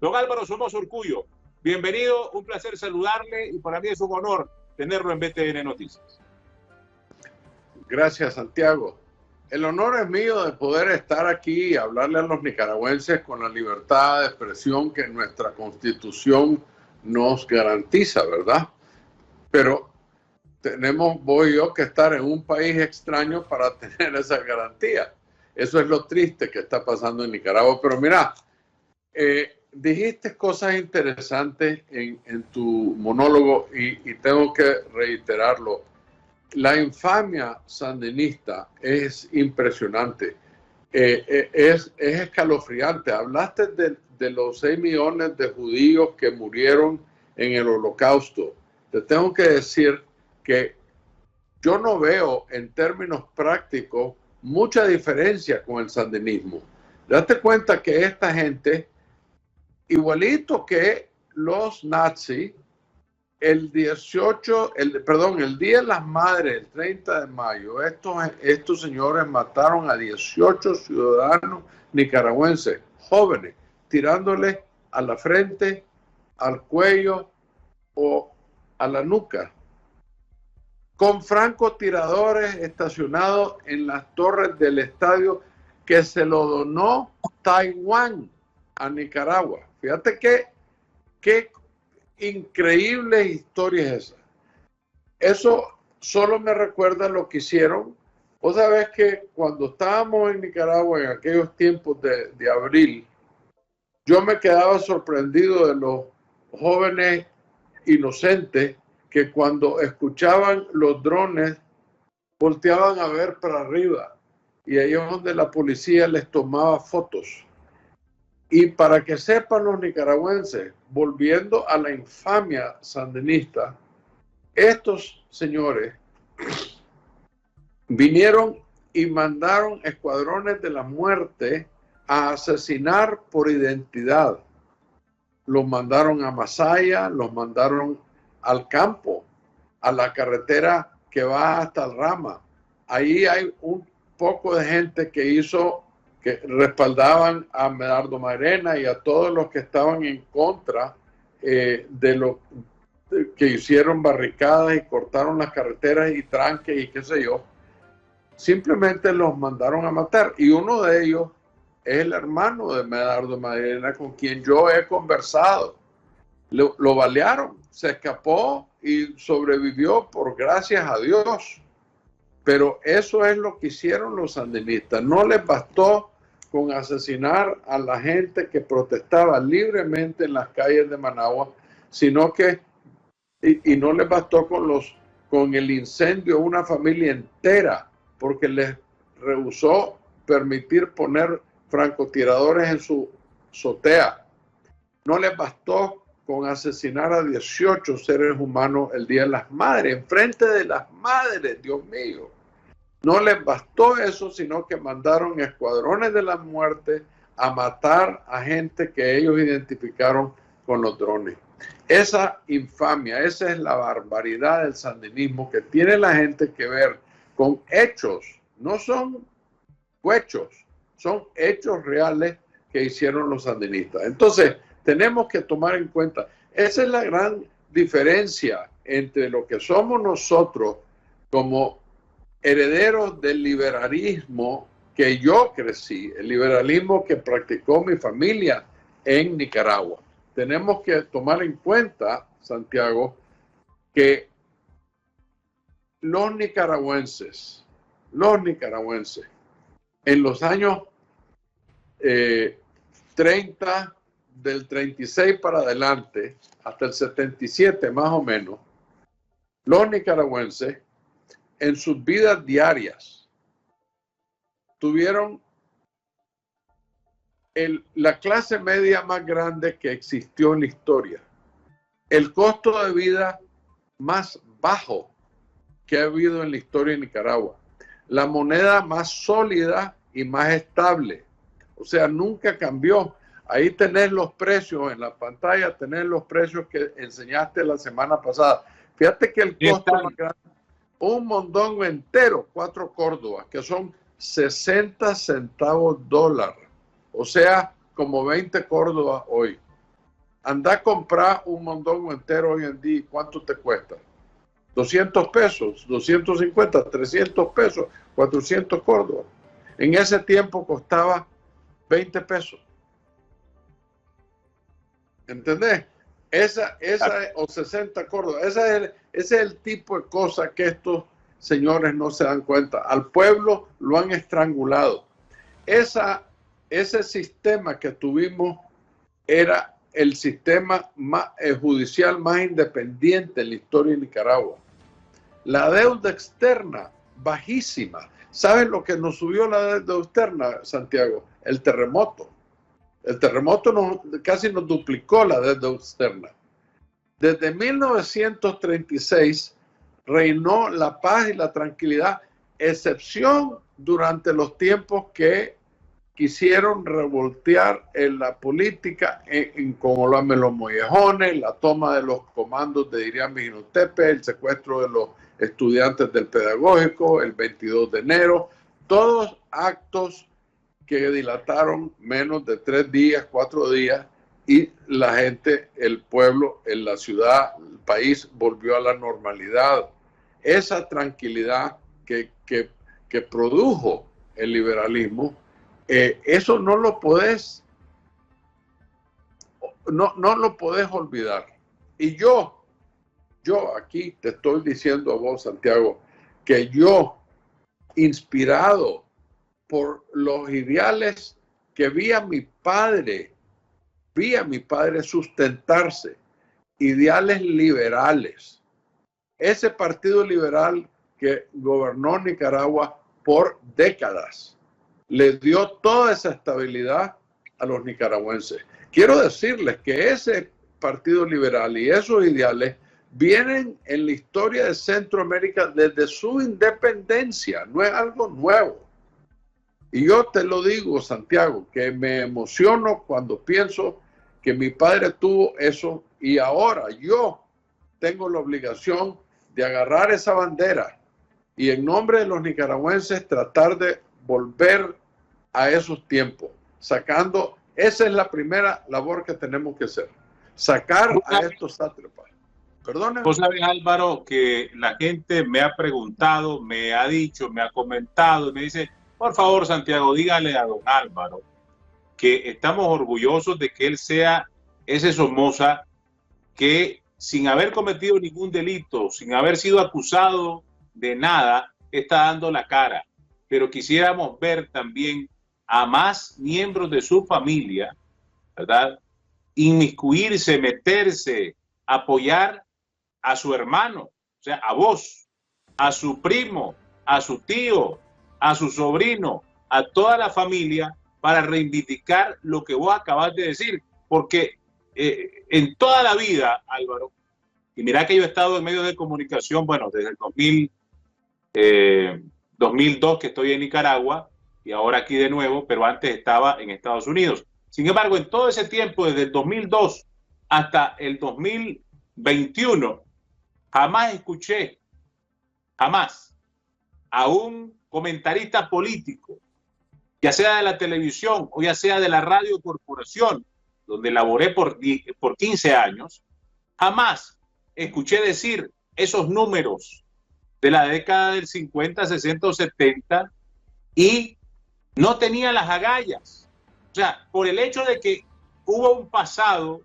Don Álvaro Somoza Urcullo, bienvenido, un placer saludarle y para mí es un honor tenerlo en BTN Noticias. Gracias, Santiago. El honor es mío de poder estar aquí y hablarle a los nicaragüenses con la libertad de expresión que nuestra Constitución nos garantiza, ¿verdad? Pero voy yo que estar en un país extraño para tener esa garantía. Eso es lo triste que está pasando en Nicaragua. Pero mira, dijiste cosas interesantes en tu monólogo y tengo que reiterarlo. La infamia sandinista es impresionante, es escalofriante. Hablaste de los 6 millones de judíos que murieron en el Holocausto. Te tengo que decir que yo no veo en términos prácticos mucha diferencia con el sandinismo. Date cuenta que esta gente, igualito que los nazis, el Día de las Madres, el 30 de mayo, estos señores mataron a 18 ciudadanos nicaragüenses, jóvenes, tirándole a la frente, al cuello o a la nuca, con francotiradores estacionados en las torres del estadio que se lo donó Taiwán a Nicaragua. Fíjate qué increíble historia es esa. Eso solo me recuerda lo que hicieron. Vos sabés que cuando estábamos en Nicaragua en aquellos tiempos de abril, yo me quedaba sorprendido de los jóvenes inocentes que cuando escuchaban los drones volteaban a ver para arriba y ahí es donde la policía les tomaba fotos. Y para que sepan los nicaragüenses, volviendo a la infamia sandinista, estos señores vinieron y mandaron escuadrones de la muerte a asesinar por identidad. Los mandaron a Masaya, los mandaron al campo, a la carretera que va hasta el Rama. Ahí hay un poco de gente que respaldaban a Medardo Mairena y a todos los que estaban en contra de lo que hicieron barricadas y cortaron las carreteras y tranques y qué sé yo. Simplemente los mandaron a matar. Y uno de ellos es el hermano de Medardo Mairena, con quien yo he conversado. Lo balearon, se escapó y sobrevivió por gracias a Dios. Pero eso es lo que hicieron los sandinistas. No les bastó con asesinar a la gente que protestaba libremente en las calles de Managua, sino que, y no les bastó con el incendio de una familia entera, porque les rehusó permitir poner francotiradores en su azotea. No les bastó con asesinar a 18 seres humanos el Día de las Madres, enfrente de las madres, Dios mío. No les bastó eso, sino que mandaron escuadrones de la muerte a matar a gente que ellos identificaron con los drones. Esa infamia, esa es la barbaridad del sandinismo que tiene la gente que ver con hechos, no son hechos, son hechos reales que hicieron los sandinistas. Entonces, tenemos que tomar en cuenta, esa es la gran diferencia entre lo que somos nosotros como herederos del liberalismo que yo crecí, el liberalismo que practicó mi familia en Nicaragua. Tenemos que tomar en cuenta, Santiago, que los nicaragüenses, en los años 30, del 36 para adelante, hasta el 77 más o menos, los nicaragüenses en sus vidas diarias tuvieron la clase media más grande que existió en la historia, el costo de vida más bajo que ha habido en la historia de Nicaragua, la moneda más sólida y más estable, o sea, nunca cambió. Ahí tenés los precios en la pantalla, tenés los precios que enseñaste la semana pasada. Fíjate que el costo más grande, un mondongo entero, 4 córdobas, que son 60 centavos dólar, o sea, como 20 córdobas hoy. anda a comprar un mondongo entero hoy en día, ¿cuánto te cuesta? 200 pesos, 250, 300 pesos, 400 córdobas. En ese tiempo costaba 20 pesos. ¿Entendés? O 60 córdobas. Ese es el tipo de cosa que estos señores no se dan cuenta. Al pueblo lo han estrangulado. Ese sistema que tuvimos era el sistema judicial más independiente en la historia de Nicaragua. La deuda externa, bajísima. ¿Sabes lo que nos subió la deuda externa, Santiago? El terremoto. El terremoto casi nos duplicó la deuda externa. Desde 1936 reinó la paz y la tranquilidad, excepción durante los tiempos que quisieron revoltear en la política, como lo hacen los mollejones, la toma de los comandos de Irián Mijinotepe, el secuestro de los estudiantes del pedagógico, el 22 de enero, todos actos que dilataron menos de 3 días, 4 días, y la gente, el pueblo, en la ciudad, el país volvió a la normalidad. Esa tranquilidad que produjo el liberalismo, eso no lo podés olvidar. Y yo aquí te estoy diciendo a vos, Santiago, que yo, inspirado por los ideales que vi a mi padre sustentarse, ideales liberales. Ese partido liberal que gobernó Nicaragua por décadas le dio toda esa estabilidad a los nicaragüenses. Quiero decirles que ese partido liberal y esos ideales vienen en la historia de Centroamérica desde su independencia, no es algo nuevo. Y yo te lo digo, Santiago, que me emociono cuando pienso que mi padre tuvo eso y ahora yo tengo la obligación de agarrar esa bandera y en nombre de los nicaragüenses tratar de volver a esos tiempos, sacando, esa es la primera labor que tenemos que hacer, sacar a estos sátrapas. Perdona. Vos sabés, Álvaro, que la gente me ha preguntado, me ha dicho, me ha comentado, me dice, por favor, Santiago, dígale a don Álvaro que estamos orgullosos de que él sea ese Somoza que sin haber cometido ningún delito, sin haber sido acusado de nada, está dando la cara. Pero quisiéramos ver también a más miembros de su familia, ¿verdad?, inmiscuirse, meterse, apoyar a su hermano, o sea, a vos, a su primo, a su tío, a su sobrino, a toda la familia, para reivindicar lo que vos acabas de decir, porque en toda la vida, Álvaro, y mira que yo he estado en medios de comunicación, bueno, desde el 2002 que estoy en Nicaragua y ahora aquí de nuevo, pero antes estaba en Estados Unidos. Sin embargo, en todo ese tiempo, desde el 2002 hasta el 2021, jamás escuché, jamás, a un comentarista político, ya sea de la televisión o ya sea de la radio corporación, donde laboré por 15 años, jamás escuché decir esos números de la década del 50, 60 o 70 y no tenía las agallas. O sea, por el hecho de que hubo un pasado,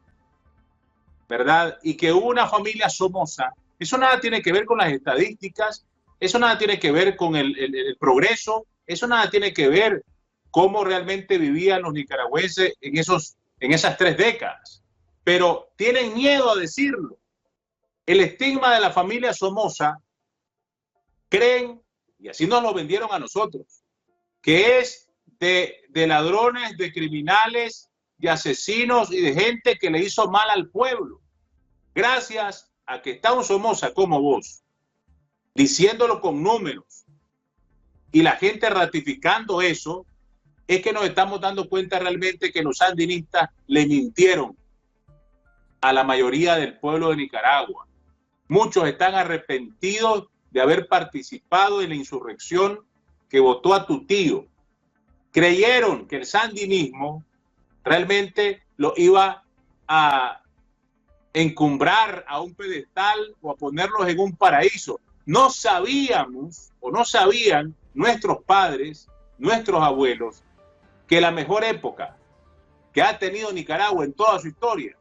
¿verdad? Y que hubo una familia Somoza, eso nada tiene que ver con las estadísticas, eso nada tiene que ver con el progreso, eso nada tiene que ver cómo realmente vivían los nicaragüenses en esas 3 décadas. Pero tienen miedo a decirlo. El estigma de la familia Somoza, creen, y así nos lo vendieron a nosotros, que es de ladrones, de criminales, de asesinos y de gente que le hizo mal al pueblo. Gracias a que está un Somoza como vos, diciéndolo con números, y la gente ratificando eso, es que nos estamos dando cuenta realmente que los sandinistas le mintieron a la mayoría del pueblo de Nicaragua. Muchos están arrepentidos de haber participado en la insurrección que votó a tu tío. Creyeron que el sandinismo realmente lo iba a encumbrar a un pedestal o a ponerlos en un paraíso. No sabíamos o no sabían nuestros padres, nuestros abuelos, que la mejor época que ha tenido Nicaragua en toda su historia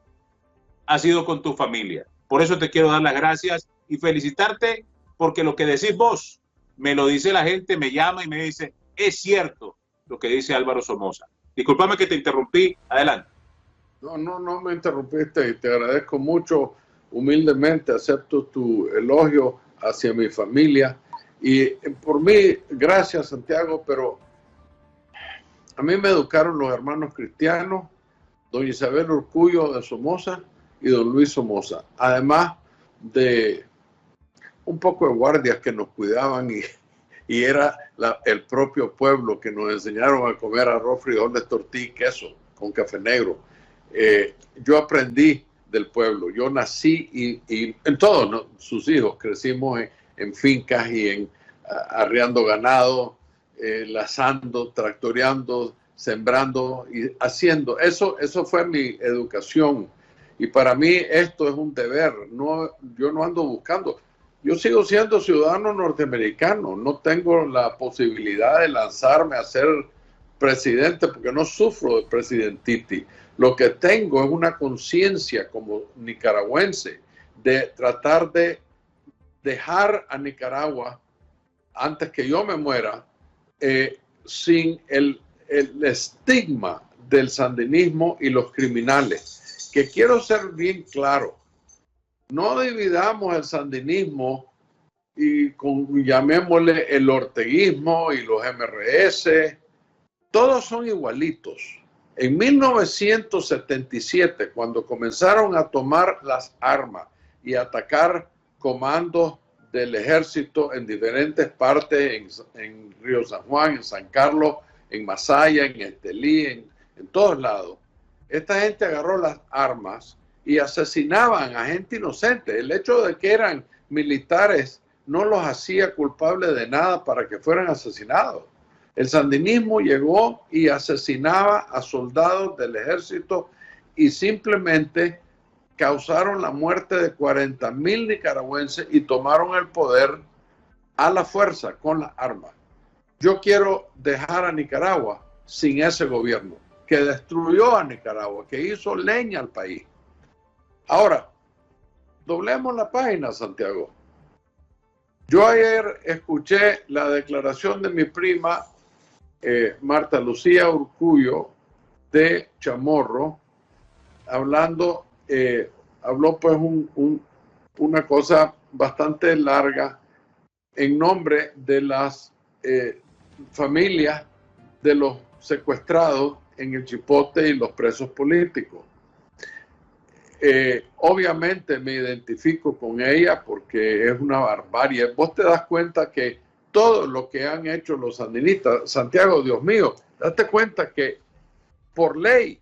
ha sido con tu familia. Por eso te quiero dar las gracias y felicitarte, porque lo que decís vos, me lo dice la gente, me llama y me dice, es cierto lo que dice Álvaro Somoza. Discúlpame que te interrumpí, adelante. No me interrumpiste y te agradezco mucho, humildemente acepto tu elogio hacia mi familia y por mí, gracias Santiago, pero a mí me educaron los hermanos cristianos, don Isabel Urcullo de Somoza y don Luis Somoza, además de un poco de guardias que nos cuidaban y era el propio pueblo que nos enseñaron a comer arroz, frijoles, tortilla y queso con café negro. Yo aprendí del pueblo, yo nací y en todos, ¿no? Sus hijos crecimos en fincas y arriando ganado, lazando, tractoreando, sembrando y haciendo. Eso fue mi educación y para mí esto es un deber. Yo no ando buscando. Yo sigo siendo ciudadano norteamericano, no tengo la posibilidad de lanzarme a ser presidente porque no sufro de presidentitis. Lo que tengo es una conciencia como nicaragüense de tratar de dejar a Nicaragua, antes que yo me muera, sin el estigma del sandinismo y los criminales. Que quiero ser bien claro. No dividamos el sandinismo y llamémosle el orteguismo y los MRS. Todos son igualitos. En 1977, cuando comenzaron a tomar las armas y atacar comandos del ejército en diferentes partes, en Río San Juan, en San Carlos, en Masaya, en Estelí, en todos lados, esta gente agarró las armas y asesinaban a gente inocente. El hecho de que eran militares no los hacía culpables de nada para que fueran asesinados. El sandinismo llegó y asesinaba a soldados del ejército y simplemente causaron la muerte de 40,000 nicaragüenses y tomaron el poder a la fuerza con las armas. Yo quiero dejar a Nicaragua sin ese gobierno que destruyó a Nicaragua, que hizo leña al país. Ahora, doblemos la página, Santiago. Yo ayer escuché la declaración de mi prima Marta Lucía Urcullo de Chamorro, habló pues una cosa bastante larga en nombre de las familias de los secuestrados en el Chipote y los presos políticos. Obviamente me identifico con ella porque es una barbarie. Vos te das cuenta que todo lo que han hecho los sandinistas, Santiago, Dios mío, date cuenta que por ley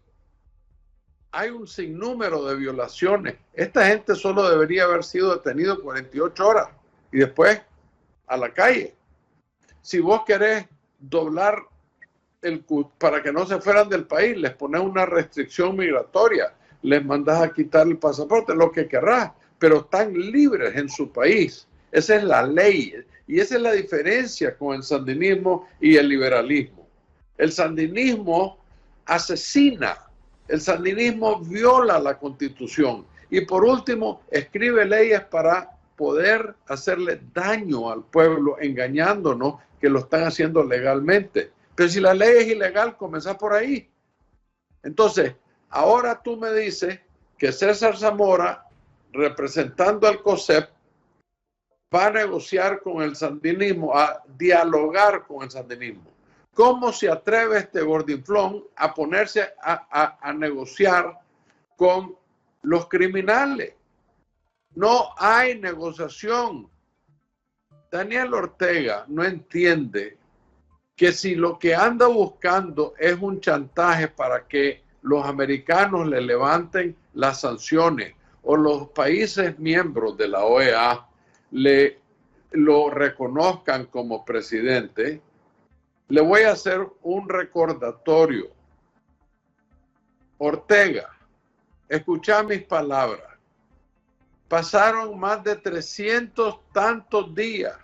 hay un sinnúmero de violaciones. Esta gente solo debería haber sido detenido 48 horas y después a la calle. Si vos querés doblar para que no se fueran del país, les pones una restricción migratoria, les mandás a quitar el pasaporte, lo que querrás, pero están libres en su país. Esa es la ley y esa es la diferencia con el sandinismo y el liberalismo. El sandinismo asesina, el sandinismo viola la Constitución y por último escribe leyes para poder hacerle daño al pueblo engañándonos que lo están haciendo legalmente. Pero si la ley es ilegal, comenzá por ahí. Entonces, ahora tú me dices que César Zamora, representando al COSEP, va a negociar con el sandinismo, a dialogar con el sandinismo. ¿Cómo se atreve este gordinflón a ponerse a negociar con los criminales? No hay negociación. Daniel Ortega no entiende que si lo que anda buscando es un chantaje para que los americanos le levanten las sanciones o los países miembros de la OEA lo reconozcan como presidente, le voy a hacer un recordatorio. Ortega, escucha mis palabras. pasaron más de 300 tantos días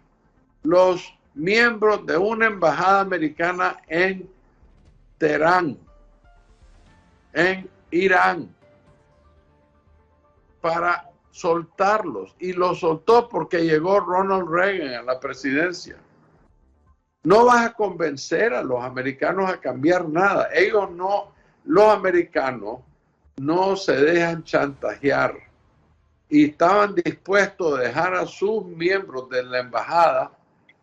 los miembros de una embajada americana en Teherán, en Irán, para soltarlos. Y los soltó porque llegó Ronald Reagan a la presidencia. No vas a convencer a los americanos a cambiar nada. Ellos no, los americanos no se dejan chantajear. Y estaban dispuestos a dejar a sus miembros de la embajada,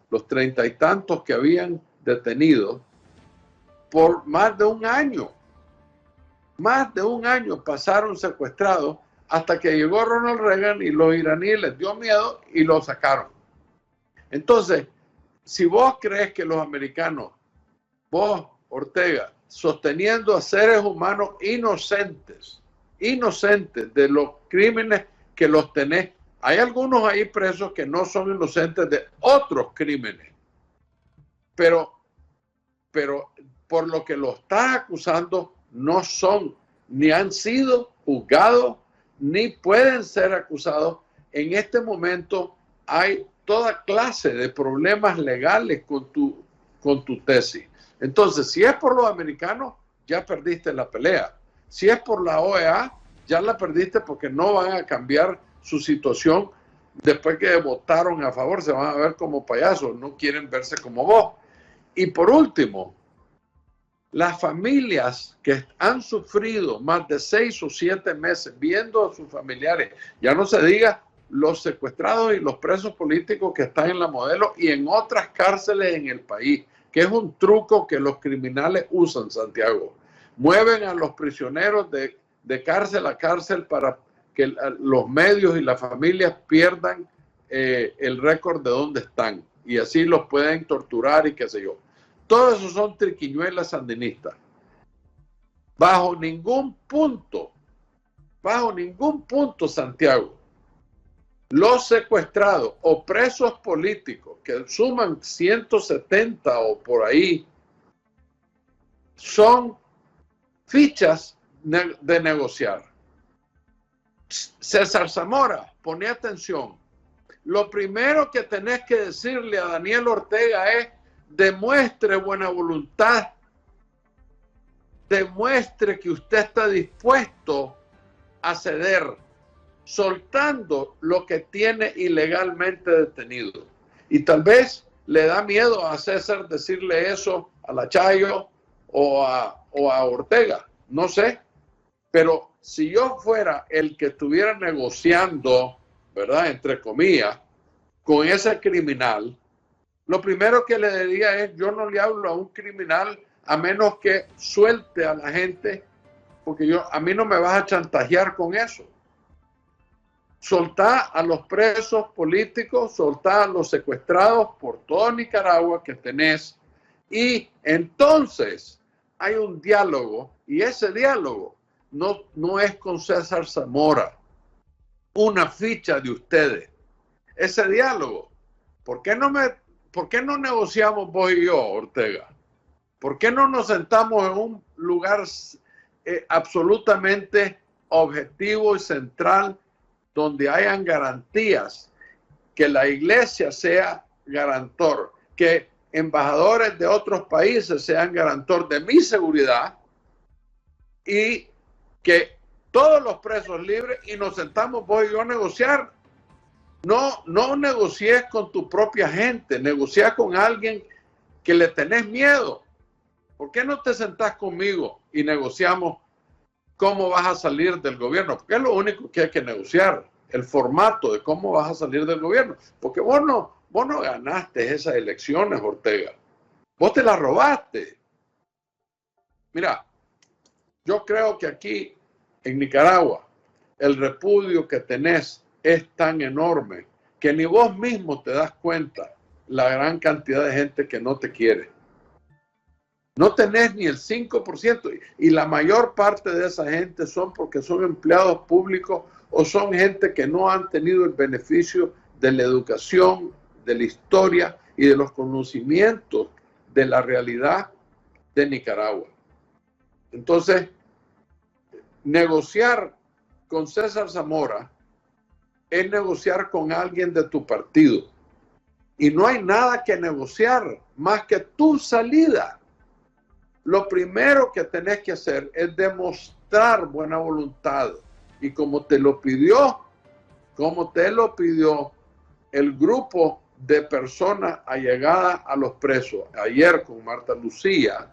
los 30 y tantos que habían detenido, por más de un año. Más de un año pasaron secuestrados hasta que llegó Ronald Reagan y los iraníes les dio miedo y los sacaron. Entonces, si vos crees que los americanos, vos, Ortega, sosteniendo a seres humanos inocentes de los crímenes que los tenés, hay algunos ahí presos que no son inocentes de otros crímenes, pero por lo que los estás acusando no son, ni han sido juzgados, ni pueden ser acusados. En este momento hay toda clase de problemas legales con tu tesis. Entonces, si es por los americanos, ya perdiste la pelea. Si es por la OEA, ya la perdiste porque no van a cambiar su situación. Después que votaron a favor, se van a ver como payasos, no quieren verse como vos. Y por último, las familias que han sufrido más de 6 o 7 meses viendo a sus familiares, ya no se diga los secuestrados y los presos políticos que están en la Modelo y en otras cárceles en el país, que es un truco que los criminales usan, Santiago. Mueven a los prisioneros de cárcel a cárcel para que los medios y las familias pierdan el récord de dónde están y así los pueden torturar y qué sé yo. Todo eso son triquiñuelas sandinistas. Bajo ningún punto, Santiago, los secuestrados o presos políticos que suman 170 o por ahí son fichas de negociar. César Zamora, poné atención. Lo primero que tenés que decirle a Daniel Ortega es: demuestre buena voluntad, demuestre que usted está dispuesto a ceder, soltando lo que tiene ilegalmente detenido. Y tal vez le da miedo a César decirle eso a la Chayo o a Ortega, no sé. Pero si yo fuera el que estuviera negociando, ¿verdad?, entre comillas, con ese criminal, lo primero que le diría es: yo no le hablo a un criminal a menos que suelte a la gente, porque a mí no me vas a chantajear con eso. Soltá a los presos políticos, soltá a los secuestrados por todo Nicaragua que tenés, y entonces hay un diálogo, y ese diálogo no es con César Zamora, una ficha de ustedes. Ese diálogo, ¿por qué no negociamos vos y yo, Ortega? ¿Por qué no nos sentamos en un lugar absolutamente objetivo y central donde hayan garantías, que la iglesia sea garantor, que embajadores de otros países sean garantor de mi seguridad y que todos los presos libres, y nos sentamos vos y yo a negociar? No negocies con tu propia gente, negocia con alguien que le tenés miedo. ¿Por qué no te sentás conmigo y negociamos cómo vas a salir del gobierno? Porque es lo único que hay que negociar, el formato de cómo vas a salir del gobierno. Porque vos no ganaste esas elecciones, Ortega. Vos te las robaste. Mira, yo creo que aquí en Nicaragua el repudio que tenés es tan enorme que ni vos mismo te das cuenta la gran cantidad de gente que no te quiere. No tenés ni el 5%, y la mayor parte de esa gente son porque son empleados públicos o son gente que no han tenido el beneficio de la educación, de la historia y de los conocimientos de la realidad de Nicaragua. Entonces, negociar con César Zamora es negociar con alguien de tu partido. Y no hay nada que negociar más que tu salida. Lo primero que tenés que hacer es demostrar buena voluntad. Y como te lo pidió el grupo de personas allegadas a los presos, ayer con Marta Lucía,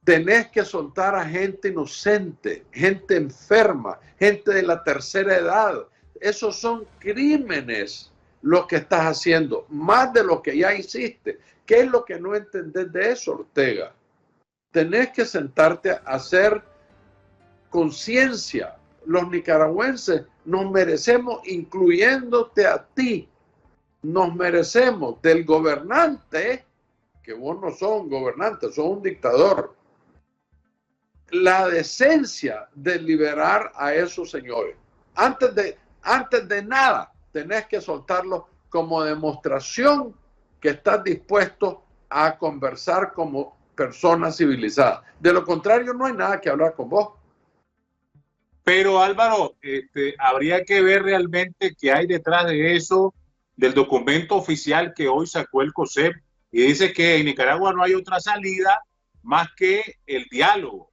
tenés que soltar a gente inocente, gente enferma, gente de la tercera edad. Esos son crímenes lo que estás haciendo, más de lo que ya hiciste. ¿Qué es lo que no entendés de eso, Ortega? Tenés que sentarte a hacer conciencia. Los nicaragüenses nos merecemos, incluyéndote a ti, nos merecemos del gobernante, que vos no sos un gobernante, sos un dictador, la decencia de liberar a esos señores. Antes de nada, tenés que soltarlo como demostración que estás dispuesto a conversar como persona civilizada. De lo contrario, no hay nada que hablar con vos. Pero Álvaro, habría que ver realmente qué hay detrás de eso, del documento oficial que hoy sacó el COSEP, y dice que en Nicaragua no hay otra salida más que el diálogo.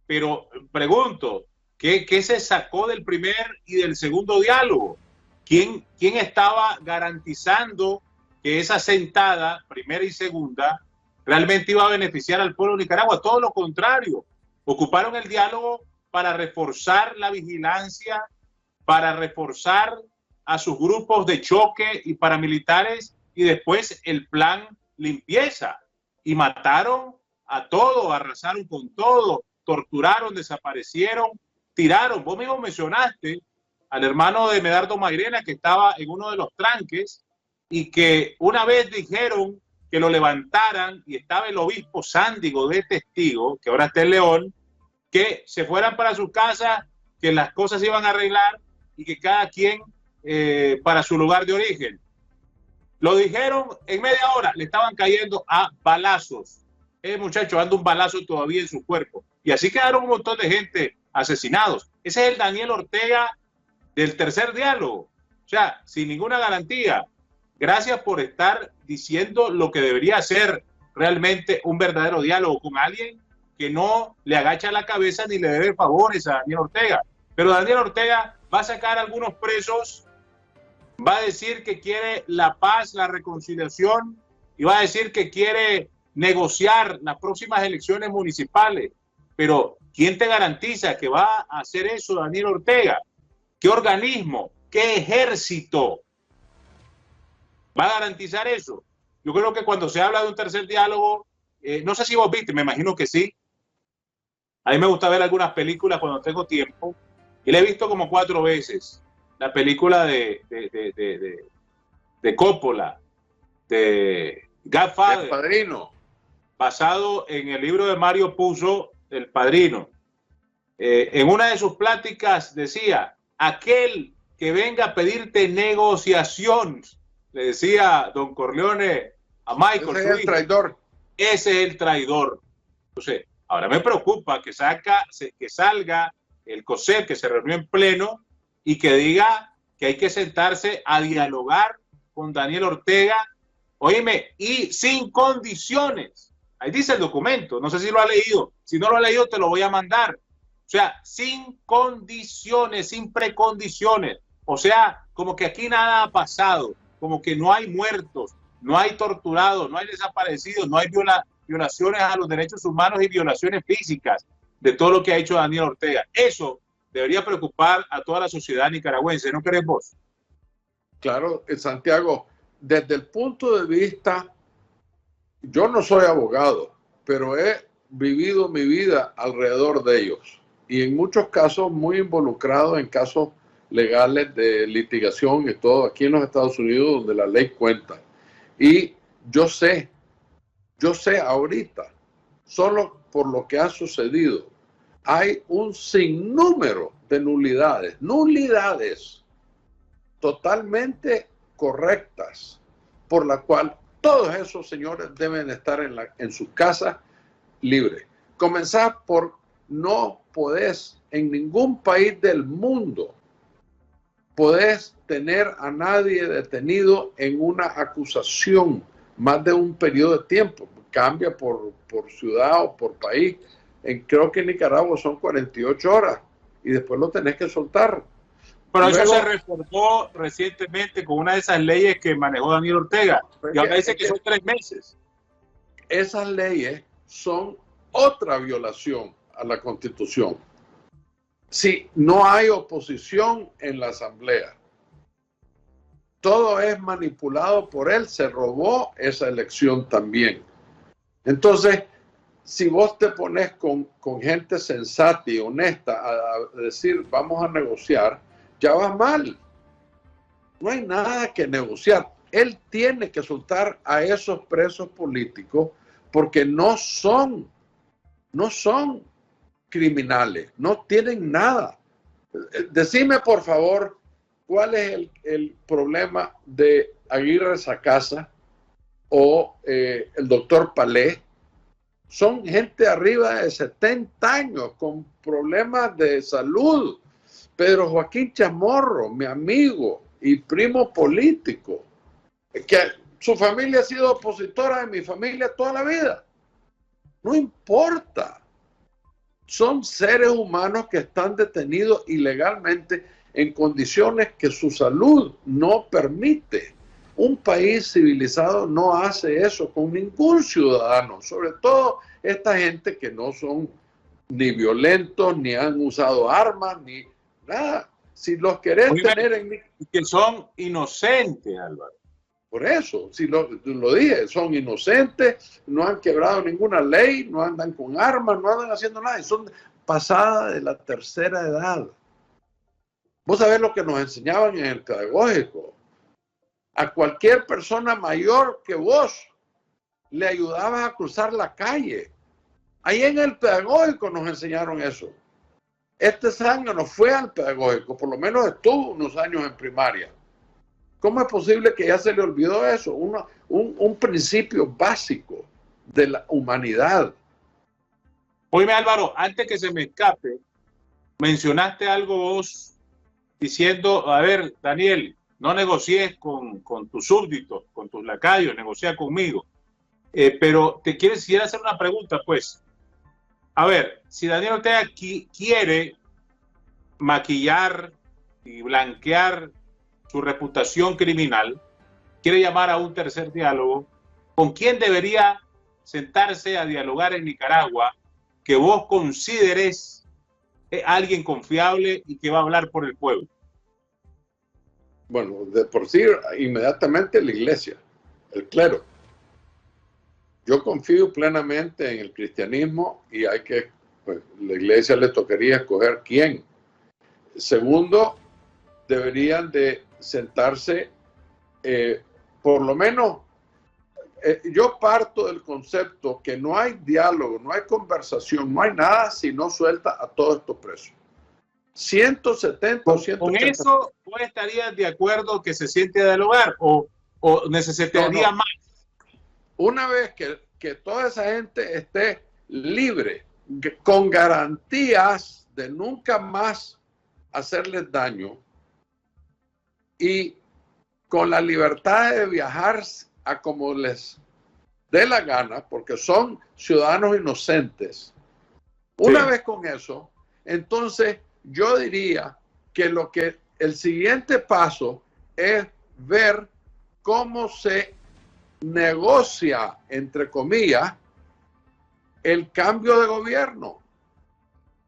Pero pregunto, ¿qué se sacó del primer y del segundo diálogo? ¿Quién estaba garantizando que esa sentada, primera y segunda, realmente iba a beneficiar al pueblo de Nicaragua? Todo lo contrario, ocuparon el diálogo para reforzar la vigilancia, para reforzar a sus grupos de choque y paramilitares, y después el plan limpieza. Y mataron a todo, arrasaron con todo, torturaron, desaparecieron, tiraron. Vos mismo mencionaste al hermano de Medardo Mairena, que estaba en uno de los tranques, y que una vez dijeron que lo levantaran, y estaba el obispo Sándigo de testigo, que ahora está en León, que se fueran para su casa, que las cosas se iban a arreglar y que cada quien para su lugar de origen. Lo dijeron en media hora, le estaban cayendo a balazos. El muchacho anda un balazo todavía en su cuerpo. Y así quedaron un montón de gente asesinados. Ese es el Daniel Ortega del tercer diálogo. O sea, sin ninguna garantía. Gracias por estar diciendo lo que debería ser realmente un verdadero diálogo con alguien que no le agacha la cabeza ni le debe favores a Daniel Ortega. Pero Daniel Ortega va a sacar a algunos presos, va a decir que quiere la paz, la reconciliación, y va a decir que quiere negociar las próximas elecciones municipales. Pero ¿quién te garantiza que va a hacer eso Daniel Ortega? ¿Qué organismo? ¿Qué ejército va a garantizar eso? Yo creo que cuando se habla de un tercer diálogo, no sé si vos viste, me imagino que sí. A mí me gusta ver algunas películas cuando tengo tiempo, y la he visto como 4 veces. La película de Coppola, de Godfather, El Padrino, basado en el libro de Mario Puzo, El Padrino. En una de sus pláticas decía: aquel que venga a pedirte negociación, le decía don Corleone a Michael. Ese es el traidor. Ese es el traidor. Entonces, ahora me preocupa que salga el COSEP, que se reunió en pleno, y que diga que hay que sentarse a dialogar con Daniel Ortega, oíme, y sin condiciones. Ahí dice el documento, no sé si lo ha leído. Si no lo ha leído, te lo voy a mandar. O sea, sin condiciones, sin precondiciones. O sea, como que aquí nada ha pasado, como que no hay muertos, no hay torturados, no hay desaparecidos, no hay violaciones a los derechos humanos y violaciones físicas de todo lo que ha hecho Daniel Ortega. Eso debería preocupar a toda la sociedad nicaragüense, ¿no crees vos? Claro, Santiago, desde el punto de vista, yo no soy abogado, pero he vivido mi vida alrededor de ellos y en muchos casos muy involucrado en casos legales de litigación y todo aquí en los Estados Unidos, donde la ley cuenta. Y yo sé ahorita, solo por lo que ha sucedido, hay un sinnúmero de nulidades totalmente correctas, por la cual todos esos señores deben estar en sus casas libres. Comenzar por no podés en ningún país del mundo podés tener a nadie detenido en una acusación más de un periodo de tiempo. Cambia por ciudad o por país. Creo que en Nicaragua son 48 horas y después lo tenés que soltar. Pero luego, eso se reformó recientemente con una de esas leyes que manejó Daniel Ortega. Y ahora dice que son 3 meses. Esas leyes son otra violación a la Constitución. Si no hay oposición en la Asamblea, todo es manipulado por él, se robó esa elección también. Entonces, si vos te pones con gente sensata y honesta a decir vamos a negociar, ya va mal. No hay nada que negociar. Él tiene que soltar a esos presos políticos porque no son criminales, no tienen nada. Decime, por favor, ¿cuál es el problema de Aguirre Sacasa o el doctor Palé? Son gente arriba de 70 años con problemas de salud. Pedro Joaquín Chamorro, mi amigo y primo político, que su familia ha sido opositora de mi familia toda la vida. No importa. Son seres humanos que están detenidos ilegalmente en condiciones que su salud no permite. Un país civilizado no hace eso con ningún ciudadano, sobre todo esta gente que no son ni violentos, ni han usado armas, ni nada. Si los querés tener en... Que son inocentes, Álvaro. Por eso, si lo dije, son inocentes, no han quebrado ninguna ley, no andan con armas, no andan haciendo nada, y son pasadas de la tercera edad. Vos sabés lo que nos enseñaban en el pedagógico. A cualquier persona mayor que vos le ayudabas a cruzar la calle. Ahí en el pedagógico nos enseñaron eso. Este Sangre no fue al pedagógico, por lo menos estuvo unos años en primaria. ¿Cómo es posible que ya se le olvidó eso? Un principio básico de la humanidad. Oíme, Álvaro, antes que se me escape, mencionaste algo vos diciendo, a ver, Daniel, no negocies con tus súbditos, con tus lacayos, negocia conmigo. Pero te quisiera hacer una pregunta, pues. A ver, si Daniel Ortega quiere maquillar y blanquear su reputación criminal, quiere llamar a un tercer diálogo, ¿con quién debería sentarse a dialogar en Nicaragua que vos consideres alguien confiable y que va a hablar por el pueblo? Bueno, de por sí, inmediatamente la iglesia, el clero. Yo confío plenamente en el cristianismo y pues, la iglesia le tocaría escoger quién. Segundo, deberían de sentarse, por lo menos, yo parto del concepto que no hay diálogo, no hay conversación, no hay nada si no suelta a todos estos presos. 170 o 180. ¿Con eso vos estarías de acuerdo que se siente a dialogar o necesitaría más? Una vez que toda esa gente esté libre, con garantías de nunca más hacerles daño y con la libertad de viajar a como les dé la gana, porque son ciudadanos inocentes. Una vez con eso, entonces yo diría que el siguiente paso es ver cómo se negocia, entre comillas, el cambio de gobierno.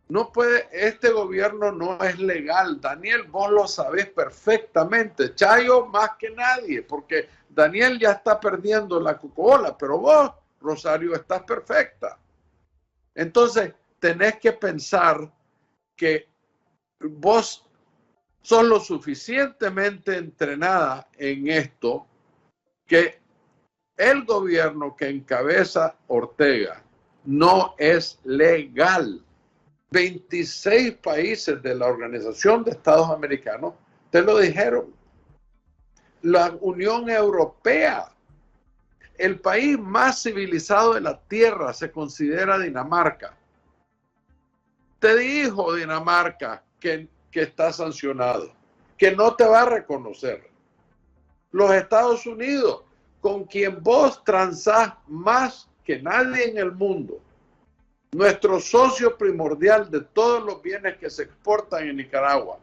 No puede, este gobierno no es legal. Daniel, vos lo sabés perfectamente. Chayo más que nadie, porque Daniel ya está perdiendo la Coca-Cola, pero vos, Rosario, estás perfecta. Entonces, tenés que pensar que vos sos lo suficientemente entrenada en esto que el gobierno que encabeza Ortega no es legal. 26 países de la Organización de Estados Americanos te lo dijeron. La Unión Europea, el país más civilizado de la Tierra, se considera Dinamarca. Te dijo Dinamarca que está sancionado, que no te va a reconocer. Los Estados Unidos, con quien vos transás más que nadie en el mundo, nuestro socio primordial de todos los bienes que se exportan en Nicaragua,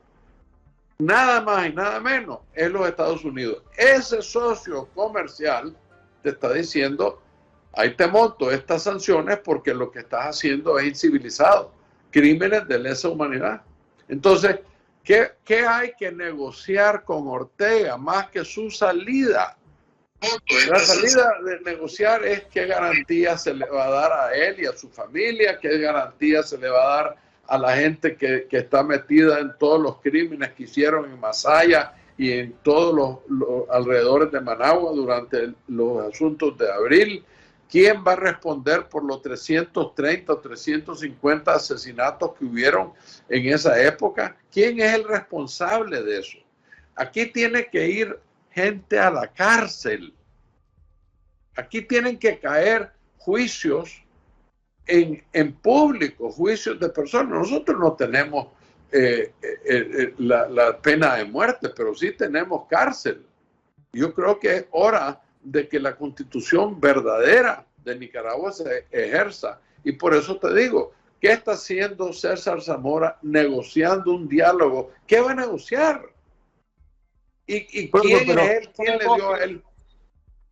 nada más y nada menos, es los Estados Unidos. Ese socio comercial te está diciendo, ahí te monto estas sanciones porque lo que estás haciendo es incivilizado, crímenes de lesa humanidad. Entonces, ¿qué hay que negociar con Ortega más que su salida? La salida de negociar es qué garantía se le va a dar a él y a su familia, qué garantía se le va a dar a la gente que está metida en todos los crímenes que hicieron en Masaya y en todos los alrededores de Managua durante los asuntos de abril. ¿Quién va a responder por los 330 o 350 asesinatos que hubieron en esa época? ¿Quién es el responsable de eso? Aquí tiene que ir gente a la cárcel. Aquí tienen que caer juicios en público, juicios de personas. Nosotros no tenemos la pena de muerte, pero sí tenemos cárcel. Yo creo que es hora de que la constitución verdadera de Nicaragua se ejerza. Y por eso te digo, ¿qué está haciendo César Zamora negociando un diálogo? ¿Qué va a negociar? ¿Y quién es él? ¿Quién le dio a él?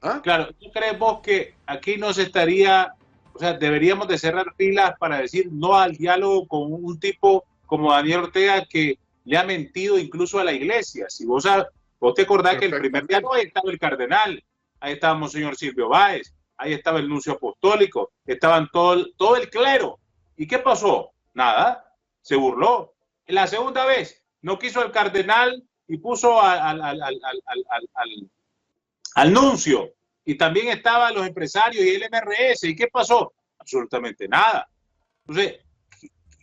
¿Ah? Claro, ¿tú crees vos que aquí no se estaría, o sea, deberíamos de cerrar filas para decir no al diálogo con un tipo como Daniel Ortega que le ha mentido incluso a la iglesia? Si vos te acordás que el primer diálogo ahí estaba el cardenal, ahí estaba Monseñor Silvio Báez, ahí estaba el nuncio apostólico, estaban todo el clero. ¿Y qué pasó? Nada, se burló. La segunda vez no quiso el cardenal y puso al nuncio, y también estaban los empresarios y el MRS. ¿Y qué pasó? Absolutamente nada. Entonces,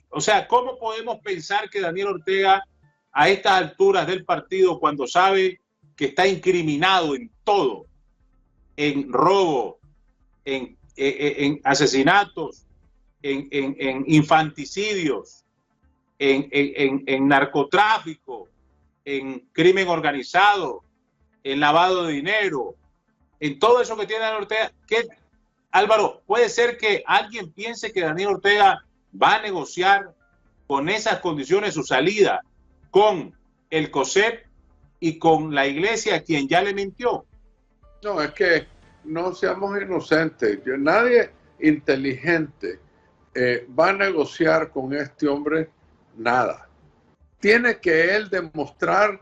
o sea, ¿cómo podemos pensar que Daniel Ortega a estas alturas del partido, cuando sabe que está incriminado en todo, en robo, en asesinatos, en infanticidios, en narcotráfico, en crimen organizado, en lavado de dinero, en todo eso que tiene Daniel Ortega? Álvaro, puede ser que alguien piense que Daniel Ortega va a negociar con esas condiciones su salida con el COSEP y con la iglesia a quien ya le mintió. No, es que no seamos inocentes. Nadie inteligente va a negociar con este hombre nada. Tiene que él demostrar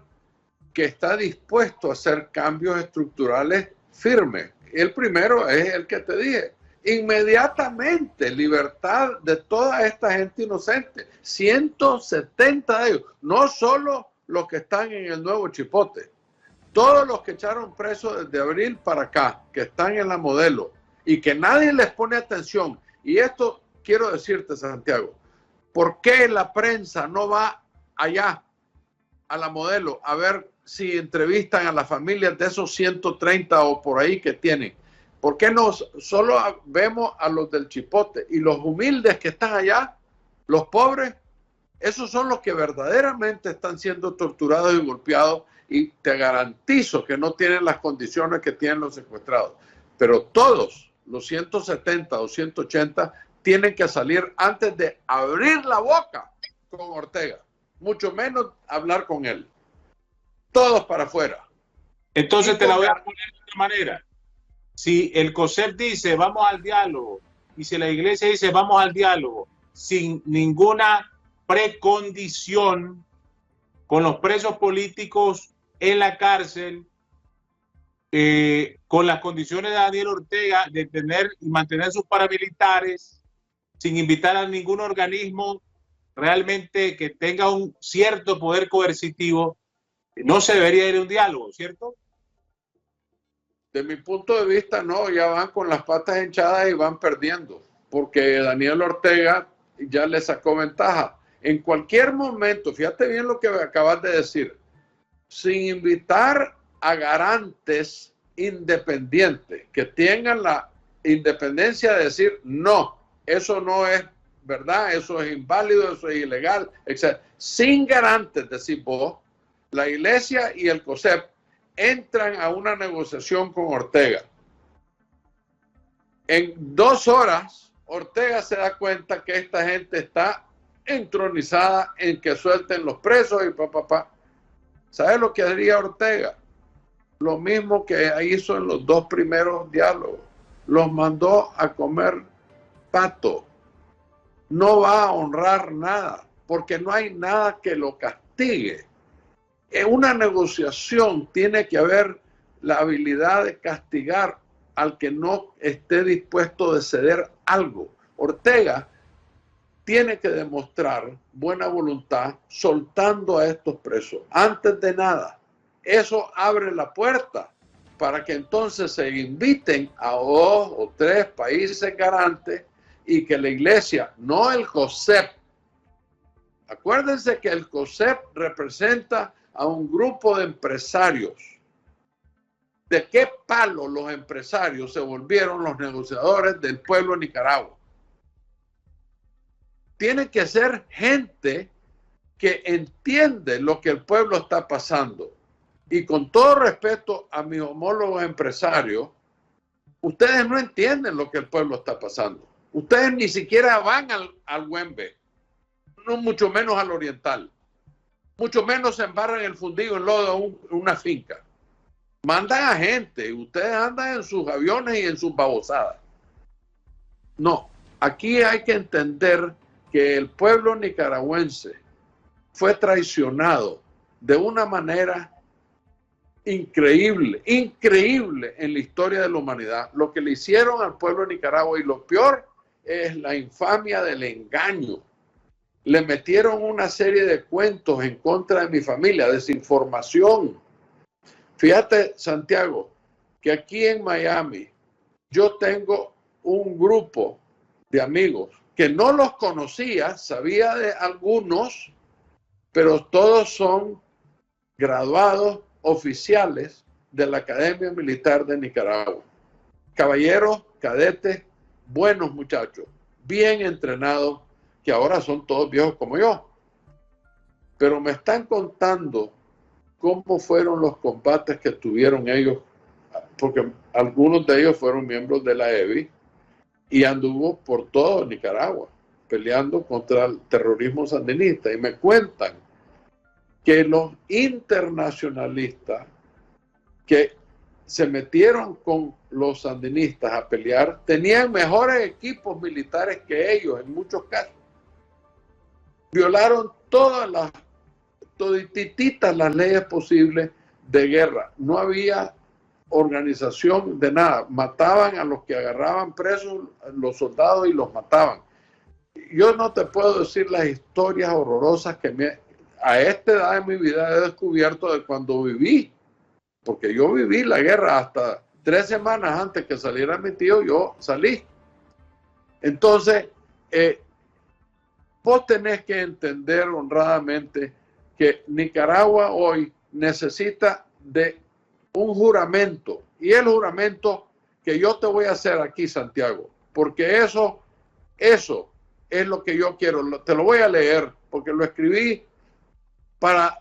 que está dispuesto a hacer cambios estructurales firmes. El primero es el que te dije. Inmediatamente, libertad de toda esta gente inocente. 170 de ellos. No solo los que están en el Nuevo Chipote. Todos los que echaron presos desde abril para acá, que están en la Modelo y que nadie les pone atención. Y esto quiero decirte, Santiago, ¿por qué la prensa no va allá a la Modelo a ver si entrevistan a las familias de esos 130 o por ahí que tienen? ¿Por qué no solo vemos a los del Chipote y los humildes que están allá, los pobres? Esos son los que verdaderamente están siendo torturados y golpeados, y te garantizo que no tienen las condiciones que tienen los secuestrados. Pero todos los 170 o 180 tienen que salir antes de abrir la boca con Ortega, mucho menos hablar con él. Todos para afuera. Entonces te la voy a poner de otra manera. Si el COSEP dice vamos al diálogo y si la iglesia dice vamos al diálogo sin ninguna precondición, con los presos políticos en la cárcel, con las condiciones de Daniel Ortega de tener y mantener sus paramilitares, sin invitar a ningún organismo realmente que tenga un cierto poder coercitivo, no se debería ir a un diálogo, ¿cierto? De mi punto de vista, no, ya van con las patas hinchadas y van perdiendo, porque Daniel Ortega ya le sacó ventaja. En cualquier momento, fíjate bien lo que acabas de decir, sin invitar a garantes independientes que tengan la independencia de decir, no, eso no es verdad, eso es inválido, eso es ilegal, etc. Sin garantes, decís vos, la Iglesia y el COSEP entran a una negociación con Ortega. En 2 horas, Ortega se da cuenta que esta gente está entronizada en que suelten los presos y papá. ¿Sabe lo que haría Ortega? Lo mismo que hizo en los 2 primeros diálogos. Los mandó a comer pato. No va a honrar nada, porque no hay nada que lo castigue. En una negociación tiene que haber la habilidad de castigar al que no esté dispuesto de ceder algo. Ortega tiene que demostrar buena voluntad soltando a estos presos. Antes de nada, eso abre la puerta para que entonces se inviten a 2 o 3 países garantes y que la Iglesia, no el COSEP. Acuérdense que el COSEP representa a un grupo de empresarios. ¿De qué palo los empresarios se volvieron los negociadores del pueblo de Nicaragua? Tiene que ser gente que entiende lo que el pueblo está pasando. Y con todo respeto a mis homólogos empresarios, ustedes no entienden lo que el pueblo está pasando. Ustedes ni siquiera van al Güembe, no mucho menos al Oriental. Mucho menos se embarran el fundido en lodo de una finca. Mandan a gente, ustedes andan en sus aviones y en sus babosadas. No, aquí hay que entender que el pueblo nicaragüense fue traicionado de una manera increíble en la historia de la humanidad. Lo que le hicieron al pueblo de Nicaragua, y lo peor es la infamia del engaño. Le metieron una serie de cuentos en contra de mi familia, desinformación. Fíjate, Santiago, que aquí en Miami yo tengo un grupo de amigos que no los conocía, sabía de algunos, pero todos son graduados oficiales de la Academia Militar de Nicaragua. Caballeros, cadetes, buenos muchachos, bien entrenados, que ahora son todos viejos como yo. Pero me están contando cómo fueron los combates que tuvieron ellos, porque algunos de ellos fueron miembros de la EBI y anduvo por todo Nicaragua peleando contra el terrorismo sandinista. Y me cuentan que los internacionalistas que se metieron con los sandinistas a pelear tenían mejores equipos militares que ellos en muchos casos. Violaron todititas las leyes posibles de guerra. No había organización de nada. Mataban a los que agarraban presos, los soldados, y los mataban. Yo no te puedo decir las historias horrorosas que a esta edad de mi vida he descubierto de cuando viví, porque yo viví la guerra hasta 3 semanas antes que saliera mi tío, yo salí. Entonces, vos tenés que entender honradamente que Nicaragua hoy necesita de un juramento, y el juramento que yo te voy a hacer aquí, Santiago, porque eso es lo que yo quiero. Te lo voy a leer porque lo escribí para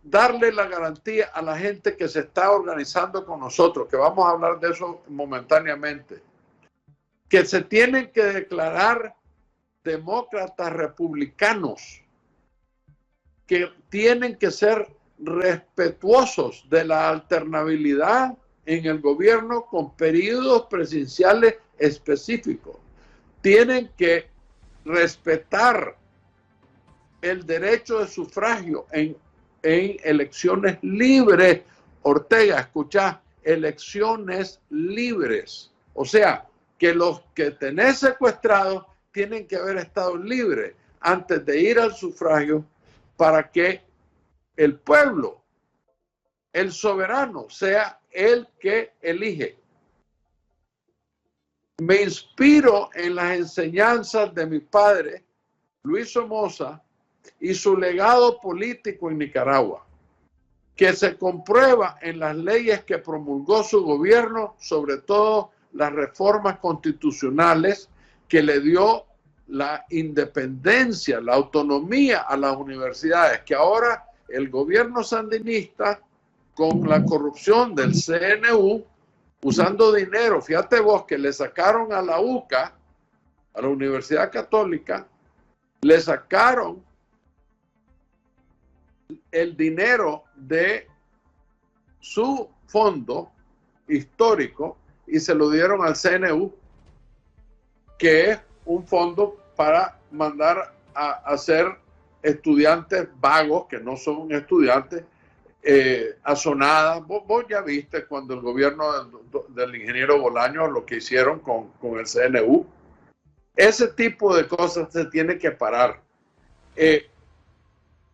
darle la garantía a la gente que se está organizando con nosotros, que vamos a hablar de eso momentáneamente, que se tienen que declarar demócratas republicanos, que tienen que ser respetuosos de la alternabilidad en el gobierno con periodos presidenciales específicos. Tienen que respetar el derecho de sufragio en elecciones libres. Ortega, escucha, elecciones libres. O sea, que los que tenés secuestrados tienen que haber estado libres antes de ir al sufragio para que el pueblo, el soberano, sea el que elige. Me inspiro en las enseñanzas de mi padre, Luis Somoza, y su legado político en Nicaragua, que se comprueba en las leyes que promulgó su gobierno, sobre todo las reformas constitucionales que le dio la independencia, la autonomía a las universidades, que ahora el gobierno sandinista con la corrupción del CNU, usando dinero. Fíjate vos que le sacaron a la UCA, a la Universidad Católica, le sacaron el dinero de su fondo histórico y se lo dieron al CNU, que es un fondo para mandar a hacer estudiantes vagos, que no son estudiantes, azonadas. Vos ya viste cuando el gobierno del ingeniero Bolaños lo que hicieron con el CNU. Ese tipo de cosas se tiene que parar.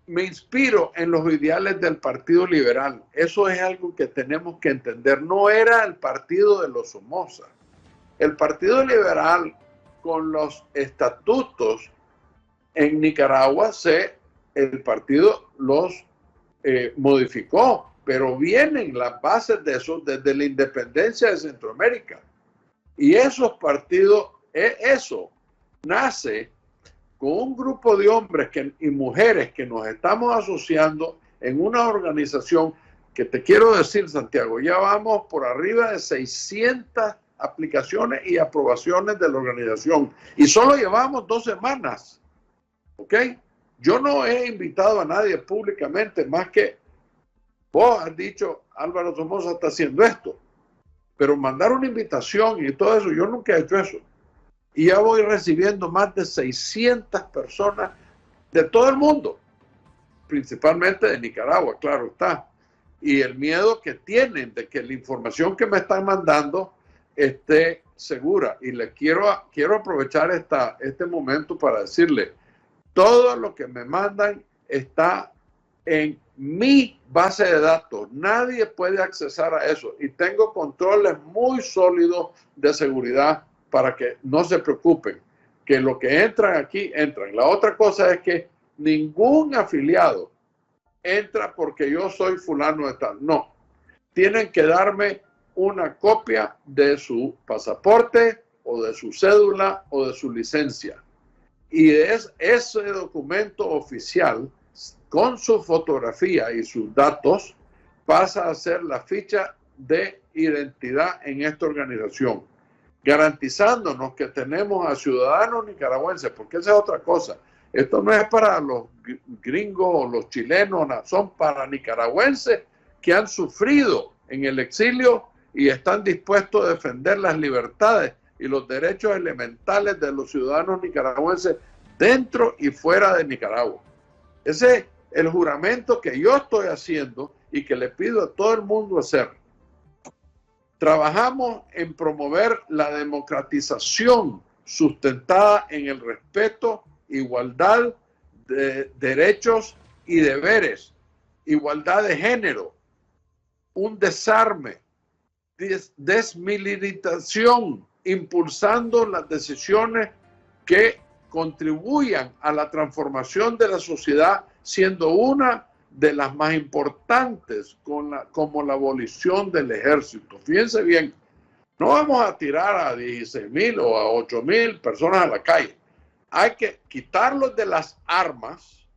Me inspiro en los ideales del Partido Liberal. Eso es algo que tenemos que entender. No era el partido de los Somoza. El Partido Liberal, con los estatutos en Nicaragua, el partido los modificó, pero vienen las bases de eso desde la independencia de Centroamérica. Y esos partidos, eso nace con un grupo de hombres y mujeres que nos estamos asociando en una organización que te quiero decir, Santiago, ya vamos por arriba de 600 aplicaciones y aprobaciones de la organización y solo llevamos 2 semanas, ¿ok? Yo no he invitado a nadie públicamente, más que vos has dicho, Álvaro Somoza está haciendo esto, pero mandar una invitación y todo eso, yo nunca he hecho eso. Y ya voy recibiendo más de 600 personas de todo el mundo, principalmente de Nicaragua, claro está. Y el miedo que tienen de que la información que me están mandando esté segura. Y le quiero aprovechar este momento para decirle, todo lo que me mandan está en mi base de datos. Nadie puede accesar a eso. Y tengo controles muy sólidos de seguridad para que no se preocupen, que lo que entran aquí, entran. La otra cosa es que ningún afiliado entra porque yo soy fulano de tal. No. Tienen que darme una copia de su pasaporte o de su cédula o de su licencia. Y es ese documento oficial con su fotografía y sus datos pasa a ser la ficha de identidad en esta organización, garantizándonos que tenemos a ciudadanos nicaragüenses, porque esa es otra cosa. Esto no es para los gringos o los chilenos, son para nicaragüenses que han sufrido en el exilio y están dispuestos a defender las libertades y los derechos elementales de los ciudadanos nicaragüenses dentro y fuera de Nicaragua. Ese es el juramento que yo estoy haciendo y que le pido a todo el mundo hacer. Trabajamos en promover la democratización sustentada en el respeto, igualdad de derechos y deberes, igualdad de género, un desarme, desmilitarización, impulsando las decisiones que contribuyan a la transformación de la sociedad, siendo una de las más importantes como la abolición del ejército. Fíjense bien, no vamos a tirar a 16,000 o a 8,000 personas a la calle. Hay que quitarlos de las armas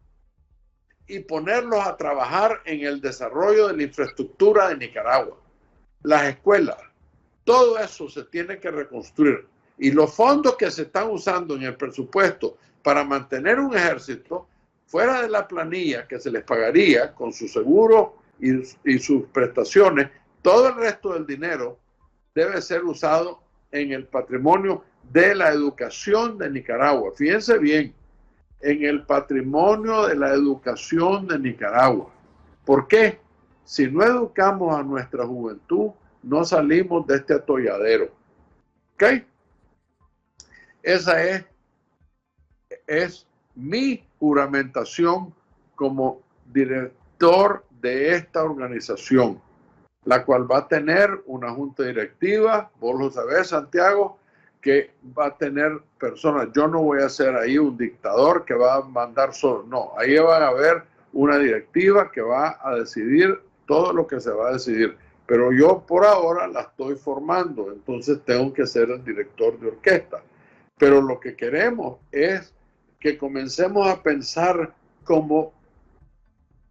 y ponerlos a trabajar en el desarrollo de la infraestructura de Nicaragua. Las escuelas, todo eso se tiene que reconstruir. Y los fondos que se están usando en el presupuesto para mantener un ejército fuera de la planilla que se les pagaría con su seguro y sus prestaciones, todo el resto del dinero debe ser usado en el patrimonio de la educación de Nicaragua. Fíjense bien, en el patrimonio de la educación de Nicaragua. ¿Por qué? Si no educamos a nuestra juventud, no salimos de este atolladero. ¿Ok? Esa es mi juramentación como director de esta organización, la cual va a tener una junta directiva, vos lo sabés, Santiago, que va a tener personas. Yo no voy a ser ahí un dictador que va a mandar solo, no, ahí va a haber una directiva que va a decidir todo lo que se va a decidir, pero yo por ahora la estoy formando, entonces tengo que ser el director de orquesta. Pero lo que queremos es que comencemos a pensar como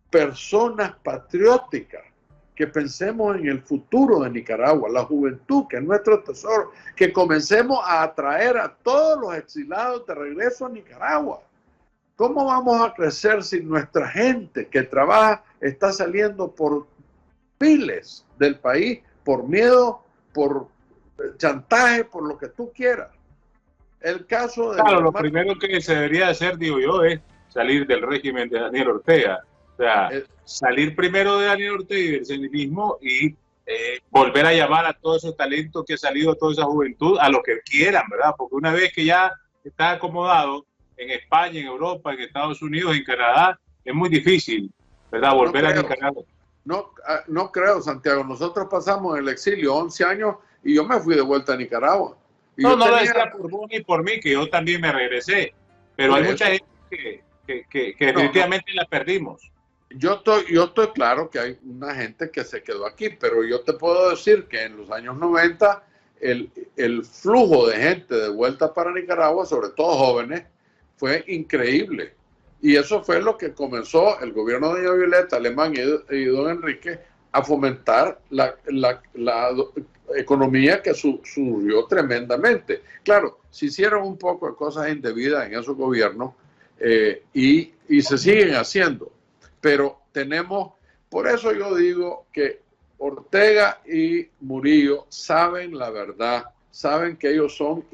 personas patrióticas, que pensemos en el futuro de Nicaragua, la juventud, que es nuestro tesoro, que comencemos a atraer a todos los exilados de regreso a Nicaragua. ¿Cómo vamos a crecer si nuestra gente que trabaja está saliendo por miles del país, por miedo, por chantaje, por lo que tú quieras? El caso de... Claro, lo primero que se debería hacer, digo yo, es salir del régimen de Daniel Ortega. O sea, salir primero de Daniel Ortega y del sendinismo y volver a llamar a todo ese talento que ha salido, a toda esa juventud, a lo que quieran, ¿verdad? Porque una vez que ya está acomodado en España, en Europa, en Estados Unidos, en Canadá, es muy difícil, ¿verdad? Volver a Nicaragua. No creo, Santiago. Nosotros pasamos en el exilio 11 años y yo me fui de vuelta a Nicaragua. Y no lo decía por vos ni por mí, que yo también me regresé. Pero hay mucha gente que definitivamente la perdimos. Yo estoy claro que hay una gente que se quedó aquí, pero yo te puedo decir que en los años 90 el flujo de gente de vuelta para Nicaragua, sobre todo jóvenes, fue increíble. Y eso fue lo que comenzó el gobierno de doña Violeta Alemán y don Enrique a fomentar la economía que subió tremendamente. Claro, se hicieron un poco de cosas indebidas en esos gobiernos y se siguen haciendo. Pero por eso yo digo que Ortega y Murillo saben la verdad, saben que ellos son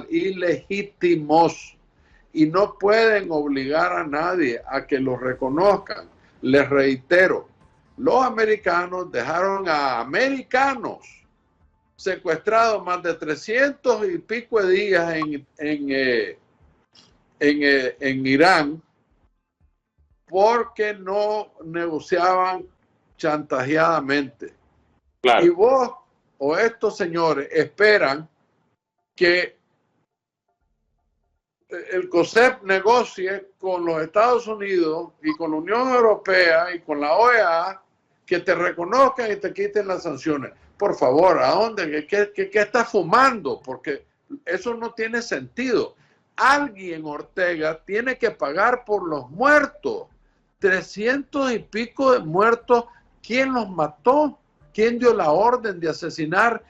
ilegítimos y no pueden obligar a nadie a que los reconozcan. Les reitero, los americanos dejaron a americanos secuestrados más de 300 y pico de días en Irán porque no negociaban chantajeadamente. Claro. Y vos o estos señores esperan que el COSEP negocie con los Estados Unidos y con la Unión Europea y con la OEA que te reconozcan y te quiten las sanciones. Por favor, ¿a dónde? ¿Qué estás fumando? Porque eso no tiene sentido. Alguien, Ortega, tiene que pagar por los muertos. 300 y pico de muertos. ¿Quién los mató? ¿Quién dio la orden de asesinar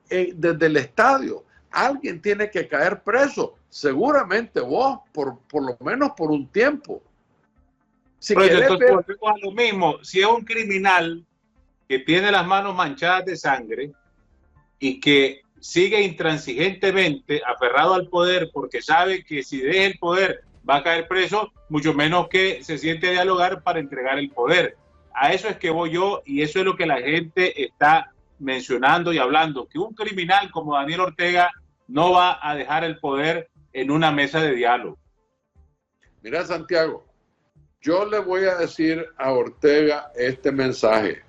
desde el estadio? Alguien tiene que caer preso. Seguramente vos, por lo menos por un tiempo. Entonces, volvemos a lo mismo. Si es un criminal que tiene las manos manchadas de sangre y que sigue intransigentemente aferrado al poder porque sabe que si deja el poder va a caer preso, mucho menos que se siente a dialogar para entregar el poder. A eso es que voy yo y eso es lo que la gente está mencionando y hablando, que un criminal como Daniel Ortega no va a dejar el poder en una mesa de diálogo. Mira, Santiago, yo le voy a decir a Ortega este mensaje.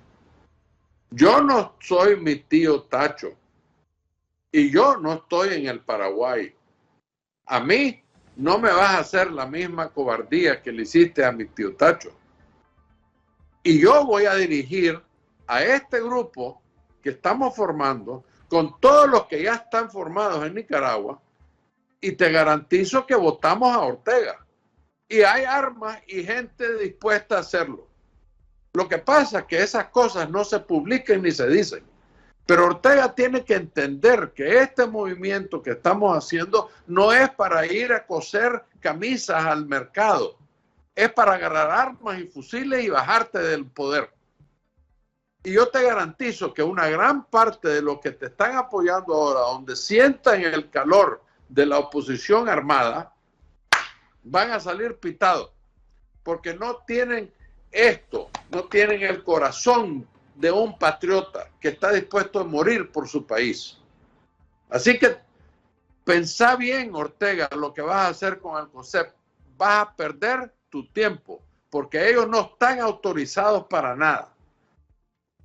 Yo no soy mi tío Tacho y yo no estoy en el Paraguay. A mí no me vas a hacer la misma cobardía que le hiciste a mi tío Tacho. Y yo voy a dirigir a este grupo que estamos formando con todos los que ya están formados en Nicaragua y te garantizo que votamos a Ortega. Y hay armas y gente dispuesta a hacerlo. Lo que pasa es que esas cosas no se publican ni se dicen. Pero Ortega tiene que entender que este movimiento que estamos haciendo no es para ir a coser camisas al mercado. Es para agarrar armas y fusiles y bajarte del poder. Y yo te garantizo que una gran parte de los que te están apoyando ahora, donde sientan el calor de la oposición armada, van a salir pitados. Porque no tienen esto, no tienen el corazón de un patriota que está dispuesto a morir por su país. Así que pensá bien, Ortega, lo que vas a hacer con el COSEP. Vas a perder tu tiempo, porque ellos no están autorizados para nada.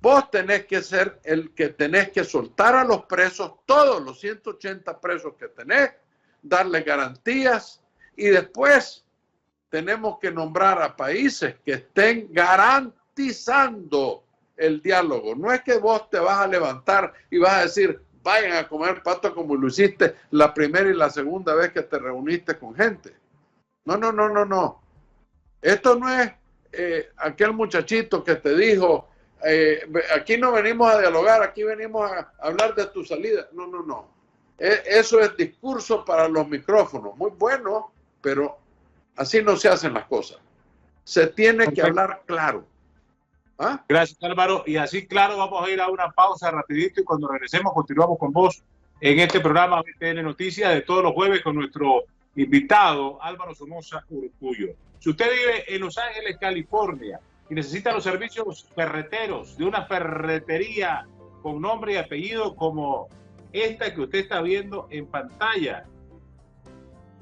Vos tenés que ser el que tenés que soltar a los presos, todos los 180 presos que tenés, darles garantías y después tenemos que nombrar a países que estén garantizando el diálogo. No es que vos te vas a levantar y vas a decir, vayan a comer pato como lo hiciste la primera y la segunda vez que te reuniste con gente. No. Esto no es aquel muchachito que te dijo, aquí no venimos a dialogar, aquí venimos a hablar de tu salida. No, no, no. Eso es discurso para los micrófonos. Muy bueno, pero así no se hacen las cosas. Se tiene que hablar claro. ¿Ah? Gracias, Álvaro. Y así, claro, vamos a ir a una pausa rapidito y cuando regresemos continuamos con vos en este programa BTN Noticias de todos los jueves con nuestro invitado Álvaro Somoza Urcullo. Si usted vive en Los Ángeles, California y necesita los servicios ferreteros de una ferretería con nombre y apellido como esta que usted está viendo en pantalla,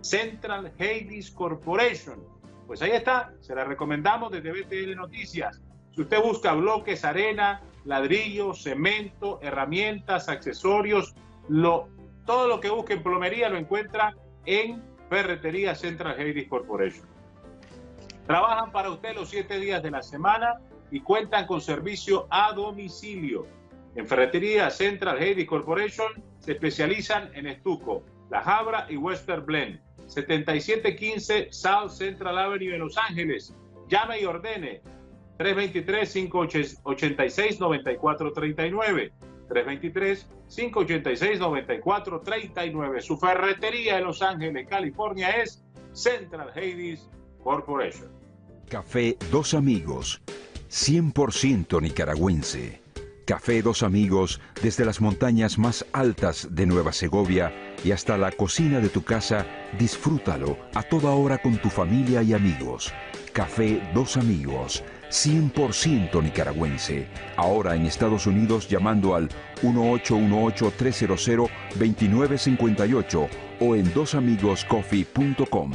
Central Hades Corporation, pues ahí está, se la recomendamos desde BTN Noticias. Si usted busca bloques, arena, ladrillo, cemento, herramientas, accesorios, todo lo que busque en plomería lo encuentra en Ferretería Central Hades Corporation. Trabajan para usted los 7 días de la semana y cuentan con servicio a domicilio. En Ferretería Central Hades Corporation se especializan en estuco, La Habra y Western Blend. 7715 South Central Avenue en Los Ángeles. Llame y ordene 323-586-9439. 323-586-9439. Su ferretería en Los Ángeles, California es Central Hades Corporation. Café Dos Amigos, 100% nicaragüense. Café Dos Amigos, desde las montañas más altas de Nueva Segovia y hasta la cocina de tu casa, disfrútalo a toda hora con tu familia y amigos. Café Dos Amigos, 100% nicaragüense. Ahora en Estados Unidos llamando al 1818-300-2958 o en dosamigoscoffee.com.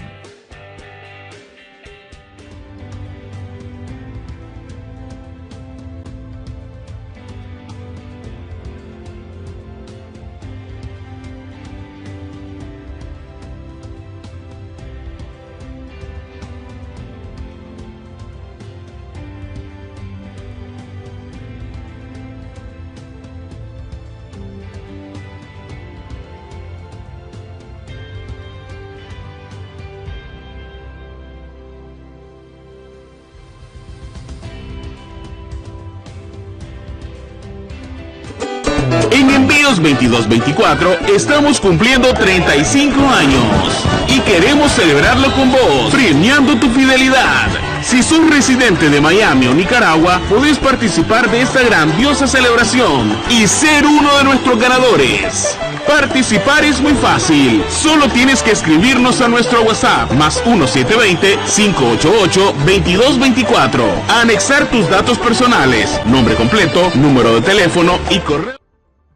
En Envíos 2224 estamos cumpliendo 35 años y queremos celebrarlo con vos, premiando tu fidelidad. Si sos residente de Miami o Nicaragua, podés participar de esta grandiosa celebración y ser uno de nuestros ganadores. Participar es muy fácil, solo tienes que escribirnos a nuestro WhatsApp más 1-720-588-2224, anexar tus datos personales, nombre completo, número de teléfono y correo.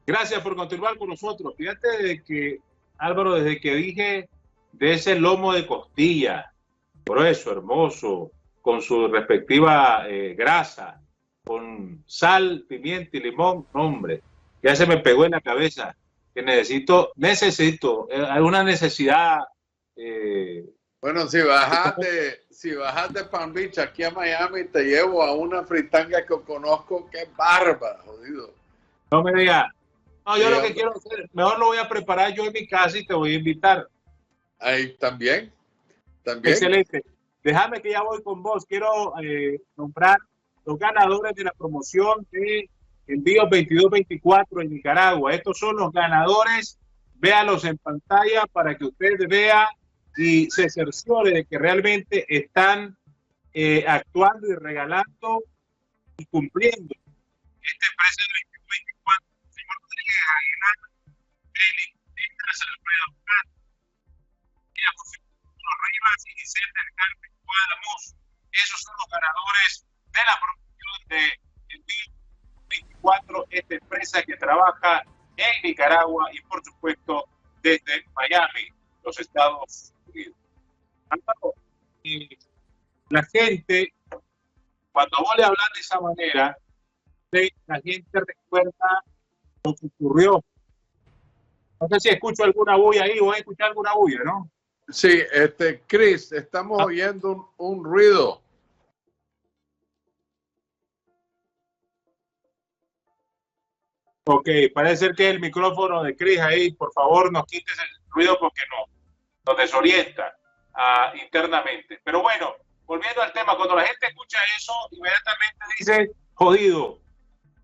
Gracias por continuar con nosotros. Fíjate de que, Álvaro, desde que dije de ese lomo de costilla, grueso, hermoso, con su respectiva grasa, con sal, pimienta y limón, hombre, ya se me pegó en la cabeza que necesito alguna necesidad. Bueno, si bajas de Palm Beach aquí a Miami, te llevo a una fritanga que conozco que es bárbara, jodido. No me digas. No, yo lo que quiero hacer, mejor lo voy a preparar yo en mi casa y te voy a invitar. Ahí también. Excelente. Déjame que ya voy con vos. Quiero nombrar los ganadores de la promoción de Envíos 2224 en Nicaragua. Estos son los ganadores. Véalos en pantalla para que usted vea y se cerciore de que realmente están actuando y regalando y cumpliendo este precio de 2224. Señor Rodríguez Aguilar, Félix, Alfredo Rivas y Giselle del Carmen Cuadramos. Esos son los ganadores de la promoción de Envíos 24, esta empresa que trabaja en Nicaragua y por supuesto desde Miami, los Estados Unidos. La gente, cuando vos le hablas de esa manera, la gente recuerda lo que ocurrió. No sé si escucho alguna bulla ahí, voy a escuchar alguna bulla, ¿no? Sí, Chris, estamos oyendo un ruido. Ok, parece ser que el micrófono de Chris ahí, por favor, nos quites el ruido porque nos desorienta internamente. Pero bueno, volviendo al tema, cuando la gente escucha eso, inmediatamente dice, jodido,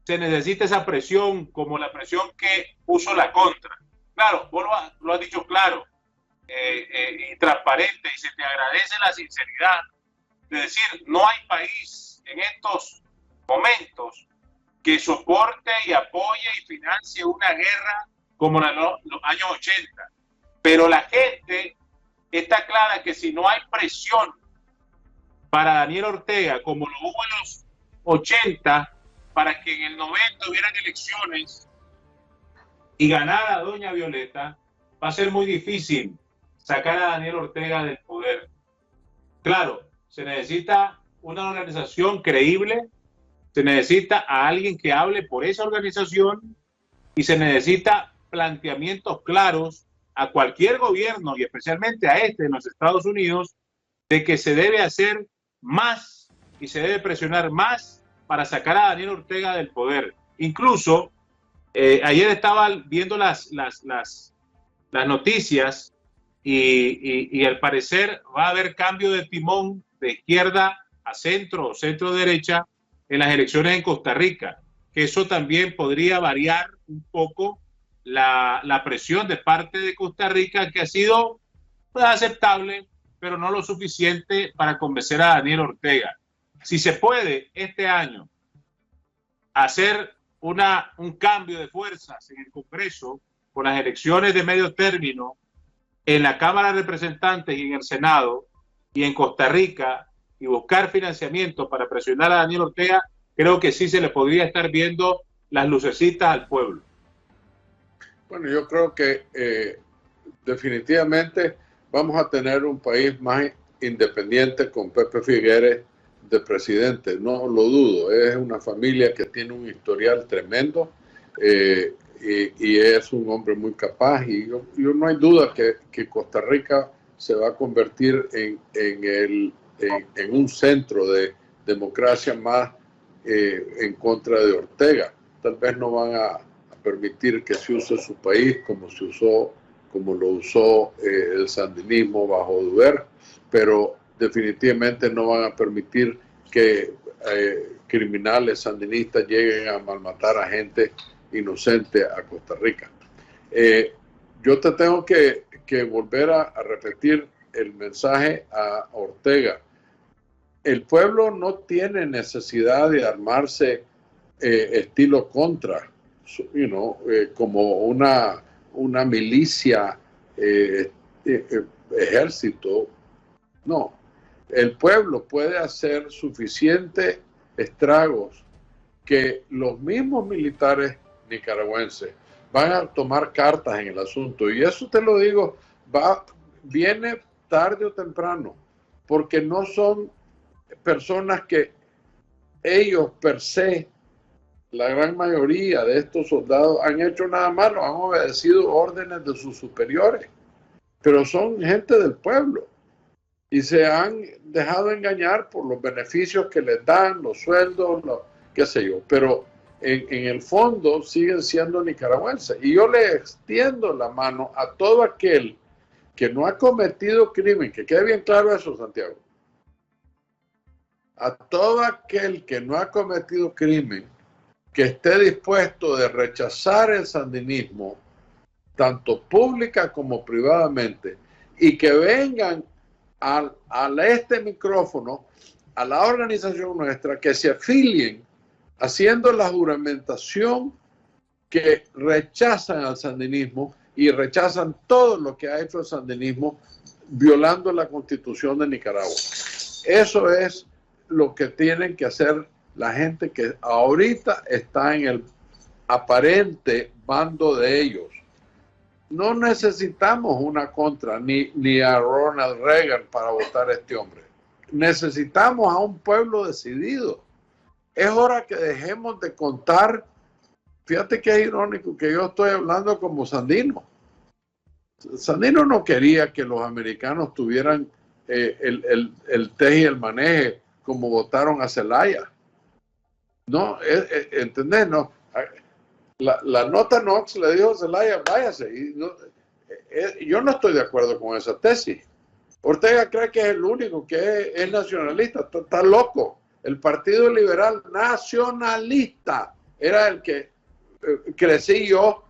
se necesita esa presión como la presión que puso la contra. Claro, vos lo has dicho claro y transparente, y se te agradece la sinceridad de decir, no hay país en estos momentos que soporte y apoye y financie una guerra como los años 80. Pero la gente está clara que si no hay presión para Daniel Ortega, como lo hubo en los 80, para que en el 90 hubieran elecciones y ganara a doña Violeta, va a ser muy difícil sacar a Daniel Ortega del poder. Claro, se necesita una organización creíble, se necesita a alguien que hable por esa organización y se necesita planteamientos claros a cualquier gobierno y especialmente a este en los Estados Unidos de que se debe hacer más y se debe presionar más para sacar a Daniel Ortega del poder. Incluso ayer estaba viendo las noticias y al parecer va a haber cambio de timón de izquierda a centro o centro derecha en las elecciones en Costa Rica, que eso también podría variar un poco la presión de parte de Costa Rica, que ha sido pues, aceptable, pero no lo suficiente para convencer a Daniel Ortega. Si se puede este año hacer un cambio de fuerzas en el Congreso con las elecciones de medio término en la Cámara de Representantes y en el Senado y en Costa Rica y buscar financiamiento para presionar a Daniel Ortega, creo que sí se le podría estar viendo las lucecitas al pueblo. Bueno, yo creo que definitivamente vamos a tener un país más independiente con Pepe Figueres de presidente, no lo dudo. Es una familia que tiene un historial tremendo y es un hombre muy capaz y yo no hay duda que Costa Rica se va a convertir en un centro de democracia más en contra de Ortega. Tal vez no van a permitir que se use su país como lo usó el sandinismo bajo Duer, pero definitivamente no van a permitir que criminales sandinistas lleguen a malmatar a gente inocente a Costa Rica. Yo te tengo que volver a repetir el mensaje a Ortega. El pueblo no tiene necesidad de armarse estilo contra, como una milicia, ejército. No, el pueblo puede hacer suficientes estragos que los mismos militares nicaragüenses van a tomar cartas en el asunto. Y eso te lo digo, viene tarde o temprano, porque no son personas que ellos per se, la gran mayoría de estos soldados han hecho nada malo, han obedecido órdenes de sus superiores, pero son gente del pueblo y se han dejado engañar por los beneficios que les dan, los sueldos, qué sé yo, pero en el fondo siguen siendo nicaragüenses. Y yo le extiendo la mano a todo aquel que no ha cometido crimen, que quede bien claro eso, Santiago. A todo aquel que no ha cometido crimen, que esté dispuesto de rechazar el sandinismo, tanto pública como privadamente, y que vengan a este micrófono, a la organización nuestra, que se afilien haciendo la juramentación que rechazan al sandinismo y rechazan todo lo que ha hecho el sandinismo violando la Constitución de Nicaragua. Eso es lo que tienen que hacer la gente que ahorita está en el aparente bando de ellos. No necesitamos una contra, ni a Ronald Reagan para votar a este hombre. Necesitamos a un pueblo decidido. Es hora que dejemos de contar. Fíjate que es irónico que yo estoy hablando como Sandino. Sandino no quería que los americanos tuvieran el teje y el maneje como votaron a Zelaya. No, ¿entendés? No. La nota Knox le dijo a Zelaya, váyase. Y yo no estoy de acuerdo con esa tesis. Ortega cree que es el único que es nacionalista. Está loco. El Partido Liberal Nacionalista era el que crecí yo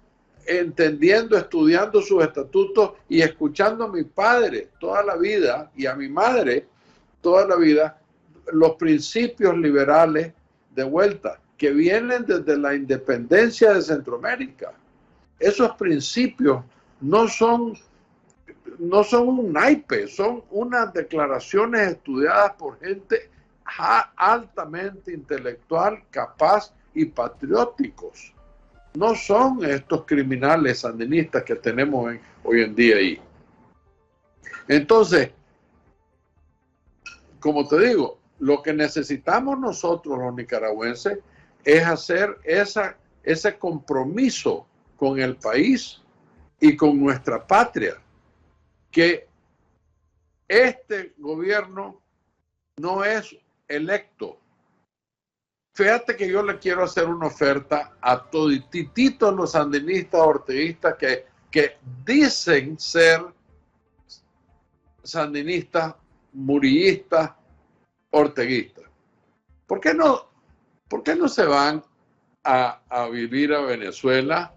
entendiendo, estudiando sus estatutos y escuchando a mi padre toda la vida y a mi madre toda la vida los principios liberales de vuelta que vienen desde la independencia de Centroamérica. Esos principios no son un naipe, son unas declaraciones estudiadas por gente altamente intelectual, capaz y patrióticos. No son estos criminales sandinistas que tenemos hoy en día ahí. Entonces, como te digo, lo que necesitamos nosotros los nicaragüenses es hacer ese compromiso con el país y con nuestra patria, que este gobierno no es electo. Fíjate que yo le quiero hacer una oferta a todititos los sandinistas orteguistas que dicen ser sandinistas, murillistas, orteguistas. ¿Por qué no se van a vivir a Venezuela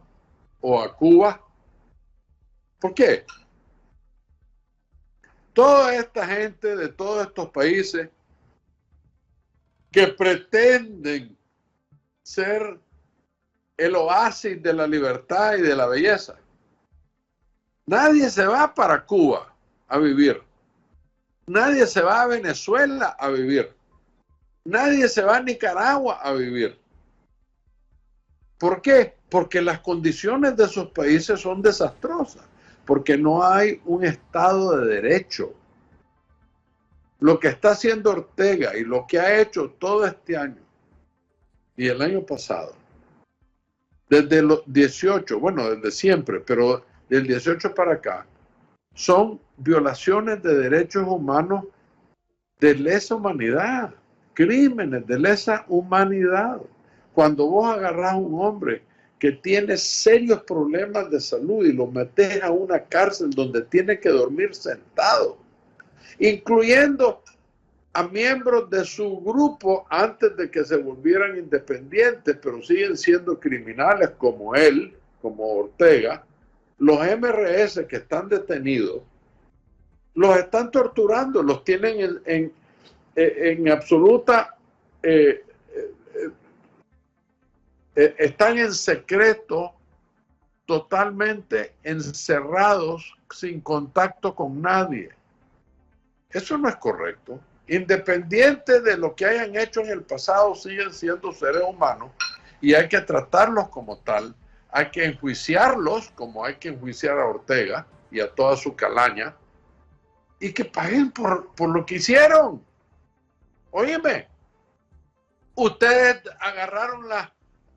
o a Cuba? ¿Por qué? Toda esta gente de todos estos países que pretenden ser el oasis de la libertad y de la belleza. Nadie se va para Cuba a vivir. Nadie se va a Venezuela a vivir. Nadie se va a Nicaragua a vivir. ¿Por qué? Porque las condiciones de esos países son desastrosas. Porque no hay un Estado de Derecho. Lo que está haciendo Ortega y lo que ha hecho todo este año y el año pasado, desde los 18, bueno, desde siempre, pero del 18 para acá, son violaciones de derechos humanos de lesa humanidad, crímenes de lesa humanidad. Cuando vos agarrás a un hombre que tiene serios problemas de salud y lo metes a una cárcel donde tiene que dormir sentado, incluyendo a miembros de su grupo antes de que se volvieran independientes, pero siguen siendo criminales como él, como Ortega, los MRS que están detenidos, los están torturando, los tienen en absoluta, están en secreto, totalmente encerrados, sin contacto con nadie. Eso no es correcto. Independiente de lo que hayan hecho en el pasado, siguen siendo seres humanos y hay que tratarlos como tal. Hay que enjuiciarlos como hay que enjuiciar a Ortega y a toda su calaña y que paguen por lo que hicieron. Óyeme, ustedes agarraron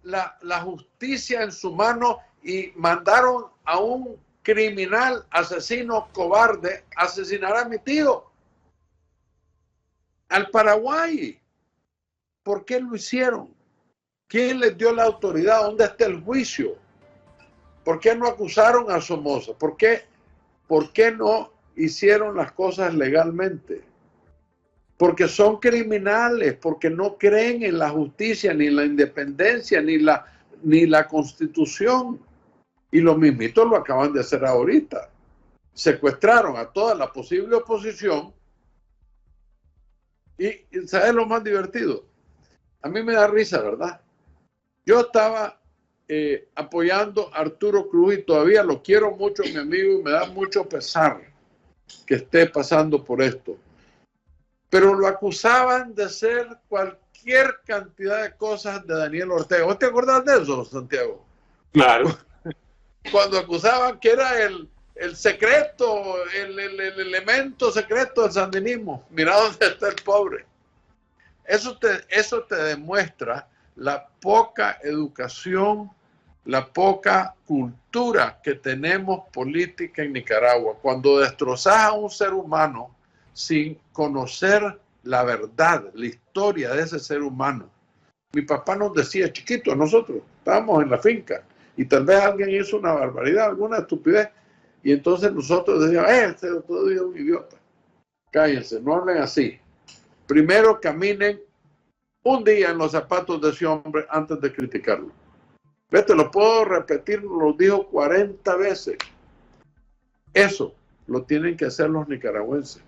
la justicia en su mano y mandaron a un criminal, asesino, cobarde, a asesinar a mi tío. Al Paraguay. ¿Por qué lo hicieron? ¿Quién les dio la autoridad? ¿Dónde está el juicio? ¿Por qué no acusaron a Somoza? ¿Por qué no hicieron las cosas legalmente? Porque son criminales, porque no creen en la justicia, ni en la independencia, ni la Constitución. Y lo mismito lo acaban de hacer ahorita. Secuestraron a toda la posible oposición. Y ¿sabes lo más divertido? A mí me da risa, ¿verdad? Yo estaba apoyando a Arturo Cruz y todavía lo quiero mucho, mi amigo, y me da mucho pesar que esté pasando por esto. Pero lo acusaban de ser cualquier cantidad de cosas de Daniel Ortega. ¿Vos te acordás de eso, Santiago? Claro. Cuando acusaban que era el secreto, el elemento secreto del sandinismo. Mira dónde está el pobre. Eso te demuestra la poca educación, la poca cultura que tenemos política en Nicaragua. Cuando destrozás a un ser humano sin conocer la verdad, la historia de ese ser humano. Mi papá nos decía, chiquitos, nosotros estábamos en la finca y tal vez alguien hizo una barbaridad, alguna estupidez. Y entonces nosotros decíamos, este todo es un idiota. Cállense, no hablen así. Primero caminen un día en los zapatos de ese hombre antes de criticarlo. Te lo puedo repetir, lo dijo 40 veces. Eso lo tienen que hacer los nicaragüenses.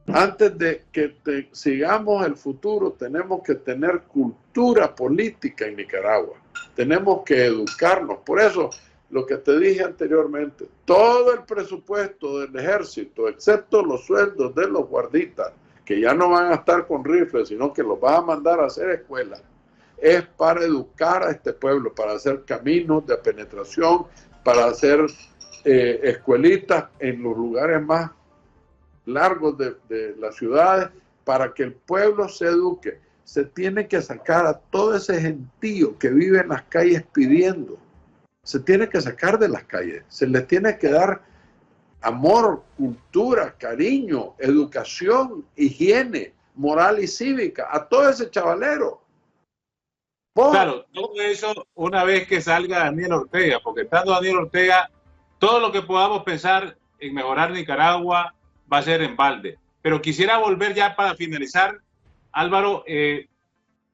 Antes de que sigamos el futuro, tenemos que tener cultura política en Nicaragua. Tenemos que educarnos. Por eso, lo que te dije anteriormente, todo el presupuesto del ejército, excepto los sueldos de los guarditas, que ya no van a estar con rifles, sino que los vas a mandar a hacer escuelas, es para educar a este pueblo, para hacer caminos de penetración, para hacer escuelitas en los lugares más largos de las ciudades, para que el pueblo se eduque. Se tiene que sacar a todo ese gentío que vive en las calles pidiendo. Se tiene que sacar de las calles. Se les tiene que dar amor, cultura, cariño, educación, higiene, moral y cívica a todo ese chavalero. Claro, todo eso una vez que salga Daniel Ortega, porque estando Daniel Ortega, todo lo que podamos pensar en mejorar Nicaragua va a ser en balde. Pero quisiera volver ya para finalizar, Álvaro,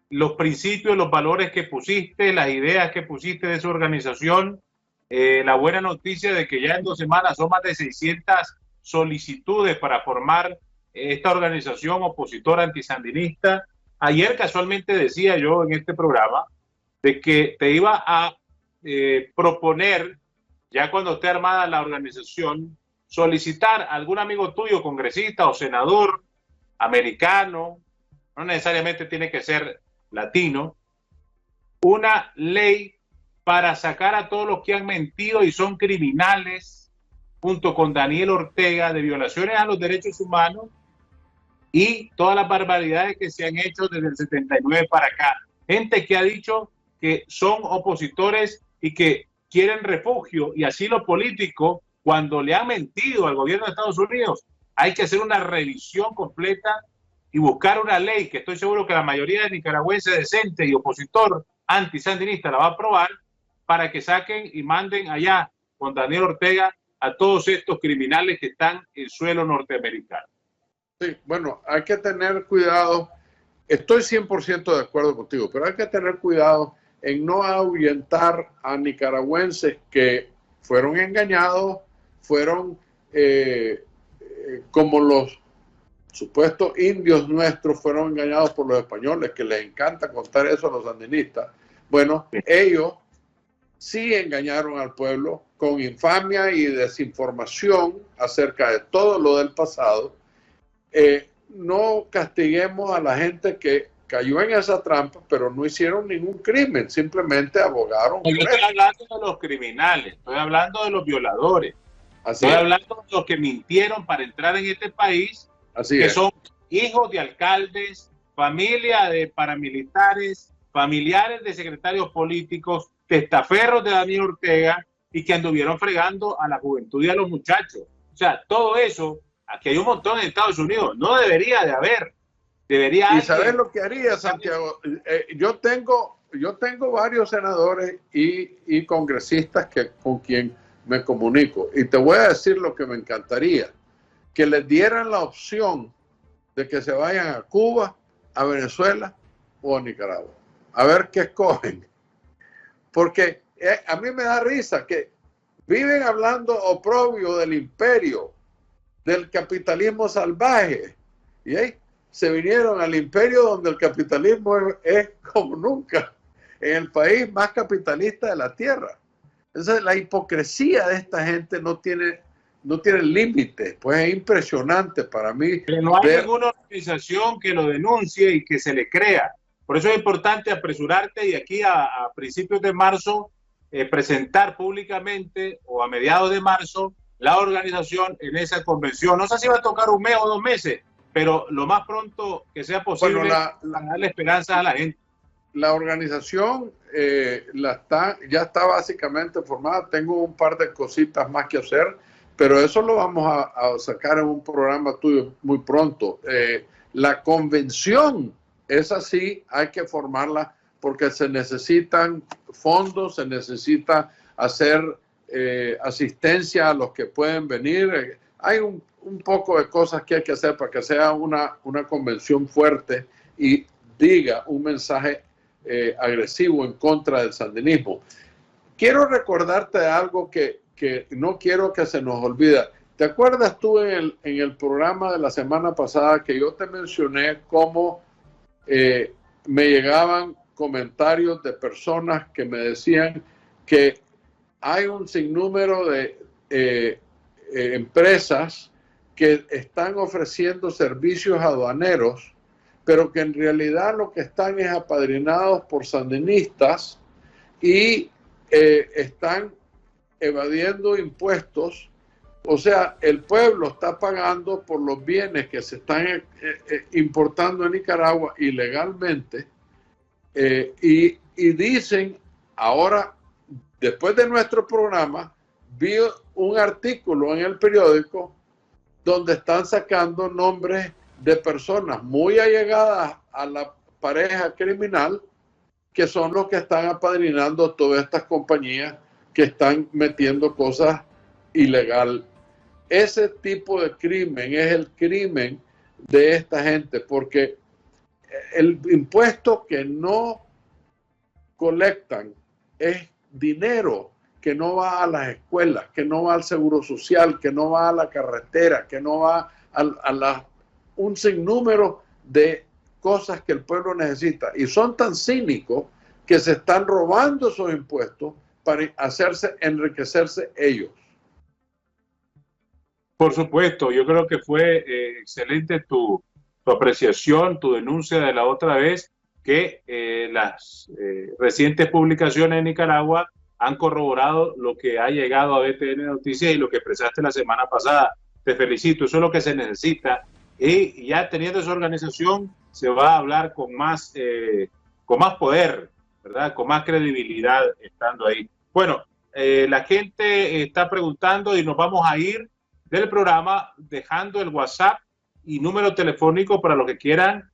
los principios, los valores que pusiste, las ideas que pusiste de su organización, la buena noticia de que ya en 2 semanas son más de 600 solicitudes para formar esta organización opositora antisandinista. Ayer casualmente decía yo en este programa de que te iba a proponer, ya cuando esté armada la organización, solicitar a algún amigo tuyo, congresista o senador americano, no necesariamente tiene que ser latino, una ley para sacar a todos los que han mentido y son criminales, junto con Daniel Ortega, de violaciones a los derechos humanos y todas las barbaridades que se han hecho desde el 79 para acá. Gente que ha dicho que son opositores y que quieren refugio y asilo político cuando le han mentido al gobierno de Estados Unidos. Hay que hacer una revisión completa y buscar una ley que estoy seguro que la mayoría de nicaragüenses decente y opositor antisandinista la va a aprobar, para que saquen y manden allá con Daniel Ortega a todos estos criminales que están en suelo norteamericano. Sí, bueno, hay que tener cuidado. Estoy 100% de acuerdo contigo, pero hay que tener cuidado en no ahuyentar a nicaragüenses que fueron engañados, fueron como los supuestos indios nuestros fueron engañados por los españoles, que les encanta contar eso a los sandinistas. Bueno, ellos sí engañaron al pueblo con infamia y desinformación acerca de todo lo del pasado. No castiguemos a la gente que cayó en esa trampa, pero no hicieron ningún crimen, simplemente abogaron. Yo estoy hablando de los criminales, estoy hablando de los violadores, estoy hablando de los que mintieron para entrar en este país, que son hijos de alcaldes, familia de paramilitares, familiares de secretarios políticos, testaferros de Daniel Ortega y que anduvieron fregando a la juventud y a los muchachos. O sea, todo eso, aquí hay un montón en Estados Unidos, no debería de haber. Debería. ¿Y sabes lo que haría, Santiago? Yo tengo varios senadores y congresistas con quien me comunico. Y te voy a decir lo que me encantaría. Que les dieran la opción de que se vayan a Cuba, a Venezuela o a Nicaragua. A ver qué escogen. Porque a mí me da risa que viven hablando oprobio del imperio, del capitalismo salvaje. Y ahí se vinieron al imperio donde el capitalismo es como nunca, en el país más capitalista de la tierra. Entonces la hipocresía de esta gente no tiene límite, pues es impresionante para mí. Pero no hay ninguna organización que lo denuncie y que se le crea. Por eso es importante apresurarte y aquí a principios de marzo presentar públicamente o a mediados de marzo la organización en esa convención. No sé si va a tocar 1 mes o 2 meses, pero lo más pronto que sea posible, bueno, para darle esperanza a la gente. La organización ya está básicamente formada. Tengo un par de cositas más que hacer, pero eso lo vamos a sacar en un programa tuyo muy pronto. La convención es así, hay que formarla porque se necesitan fondos, se necesita hacer asistencia a los que pueden venir. Hay un poco de cosas que hay que hacer para que sea una convención fuerte y diga un mensaje agresivo en contra del sandinismo. Quiero recordarte de algo que no quiero que se nos olvide. ¿Te acuerdas tú en el programa de la semana pasada que yo te mencioné cómo me llegaban comentarios de personas que me decían que hay un sinnúmero de empresas que están ofreciendo servicios aduaneros, pero que en realidad lo que están es apadrinados por sandinistas y están evadiendo impuestos? O sea, el pueblo está pagando por los bienes que se están importando en Nicaragua ilegalmente y dicen, ahora, después de nuestro programa, vi un artículo en el periódico donde están sacando nombres de personas muy allegadas a la pareja criminal, que son los que están apadrinando todas estas compañías que están metiendo cosas ilegal. Ese tipo de crimen es el crimen de esta gente, porque el impuesto que no colectan es dinero que no va a las escuelas, que no va al seguro social, que no va a la carretera, que no va a un sinnúmero de cosas que el pueblo necesita. Y son tan cínicos que se están robando esos impuestos para enriquecerse ellos. Por supuesto, yo creo que fue excelente tu apreciación, tu denuncia de la otra vez, que las recientes publicaciones en Nicaragua han corroborado lo que ha llegado a BTN Noticias y lo que expresaste la semana pasada. Te felicito, eso es lo que se necesita. Y ya teniendo esa organización, se va a hablar con más poder, ¿verdad? Con más credibilidad estando ahí. Bueno, la gente está preguntando y nos vamos a ir del programa dejando el WhatsApp y número telefónico para los que quieran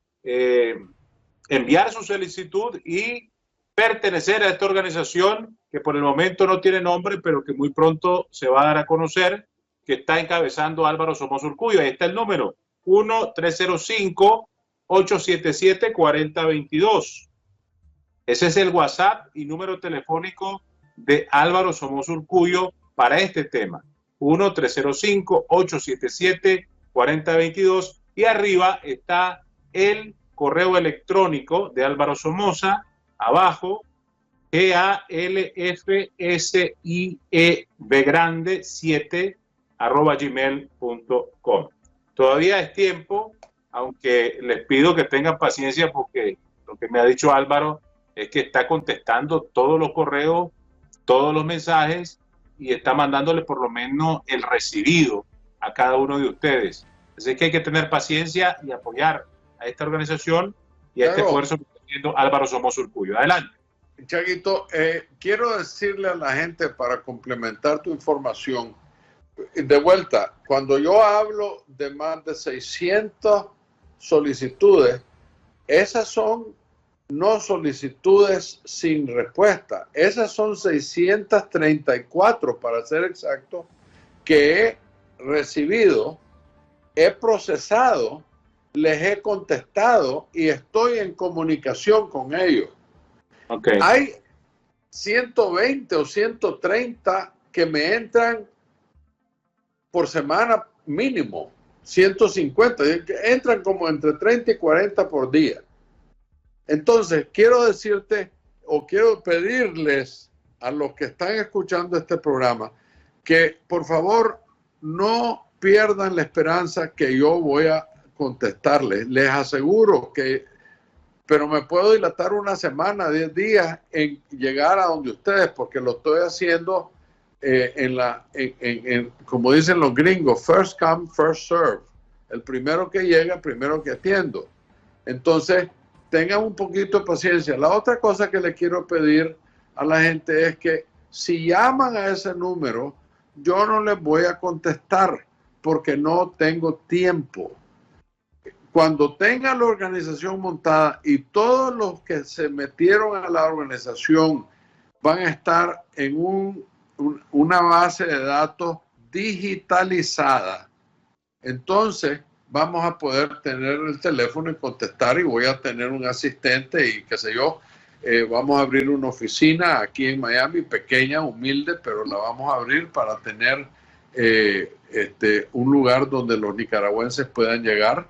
enviar su solicitud y pertenecer a esta organización que por el momento no tiene nombre, pero que muy pronto se va a dar a conocer, que está encabezando Álvaro Somoza Urcullo. Ahí está el número, 1-305-877-4022. Ese es el WhatsApp y número telefónico de Álvaro Somoza Urcullo para este tema. 1-305-877-4022. Y arriba está el correo electrónico de Álvaro Somoza, abajo, galfsiebegrande7@gmail.com. Todavía es tiempo, aunque les pido que tengan paciencia porque lo que me ha dicho Álvaro es que está contestando todos los correos, todos los mensajes y está mandándole por lo menos el recibido a cada uno de ustedes. Así que hay que tener paciencia y apoyar a esta organización y a este esfuerzo que está haciendo Álvaro Somoza Urcullo. Adelante. Chaguito, quiero decirle a la gente para complementar tu información, de vuelta, cuando yo hablo de más de 600 solicitudes, esas son no solicitudes sin respuesta, esas son 634 para ser exacto, que he recibido, he procesado, les he contestado y estoy en comunicación con ellos. Okay. Hay 120 o 130 que me entran por semana mínimo, 150, entran como entre 30 y 40 por día. Entonces, quiero decirte o quiero pedirles a los que están escuchando este programa que por favor no pierdan la esperanza que yo voy a contestarles. Les aseguro que, pero me puedo dilatar una semana, 10 días en llegar a donde ustedes, porque lo estoy haciendo como dicen los gringos, first come, first serve. El primero que llega, primero que atiendo. Entonces, tengan un poquito de paciencia. La otra cosa que le quiero pedir a la gente es que si llaman a ese número, yo no les voy a contestar porque no tengo tiempo. Cuando tenga la organización montada y todos los que se metieron a la organización van a estar en una base de datos digitalizada, entonces vamos a poder tener el teléfono y contestar, y voy a tener un asistente y qué sé yo. Vamos a abrir una oficina aquí en Miami, pequeña, humilde, pero la vamos a abrir para tener un lugar donde los nicaragüenses puedan llegar.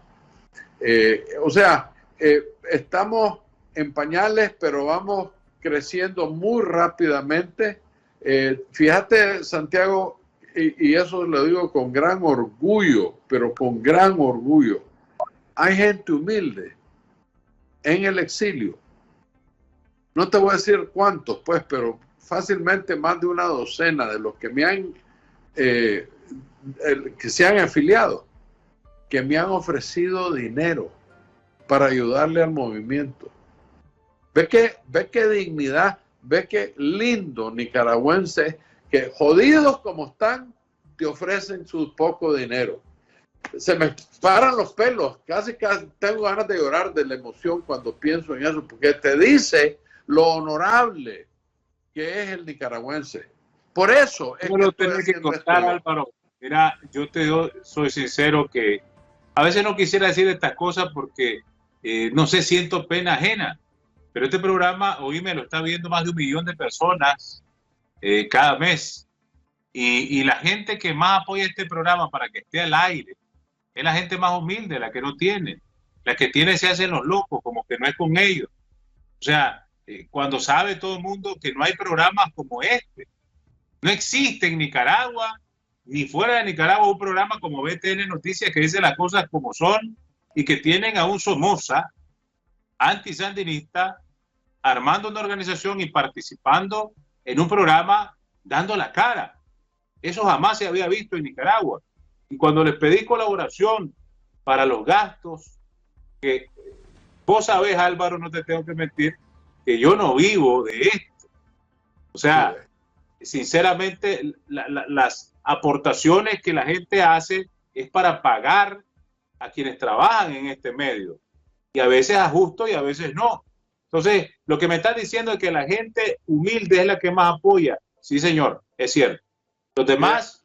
Estamos en pañales, pero vamos creciendo muy rápidamente. Fíjate, Santiago, y eso lo digo con gran orgullo, pero con gran orgullo. Hay gente humilde en el exilio. No te voy a decir cuántos, pues, pero fácilmente más de una docena de los que me han, que se han afiliado, que me han ofrecido dinero para ayudarle al movimiento. Ve qué dignidad, ve qué lindo nicaragüenses que, jodidos como están, te ofrecen su poco dinero. Se me paran los pelos, casi tengo ganas de llorar de la emoción cuando pienso en eso, porque te dice lo honorable que es el nicaragüense. Por eso es lo tenés que contar, Álvaro. Mira, soy sincero que a veces no quisiera decir estas cosas porque no sé, siento pena ajena, pero este programa, oíme, lo está viendo más de 1 millón de personas cada mes, y la gente que más apoya este programa para que esté al aire es la gente más humilde, la que no tiene. La que tiene se hacen los locos, como que no es con ellos. O sea, cuando sabe todo el mundo que no hay programas como este. No existe en Nicaragua, ni fuera de Nicaragua, un programa como BTN Noticias que dice las cosas como son y que tienen a un Somoza antisandinista armando una organización y participando en un programa dando la cara. Eso jamás se había visto en Nicaragua. Y cuando les pedí colaboración para los gastos, que vos sabés, Álvaro, no te tengo que mentir, que yo no vivo de esto. O sea, sinceramente, las aportaciones que la gente hace es para pagar a quienes trabajan en este medio. Y a veces ajusto y a veces no. Entonces, lo que me están diciendo es que la gente humilde es la que más apoya. Sí, señor, es cierto. Los demás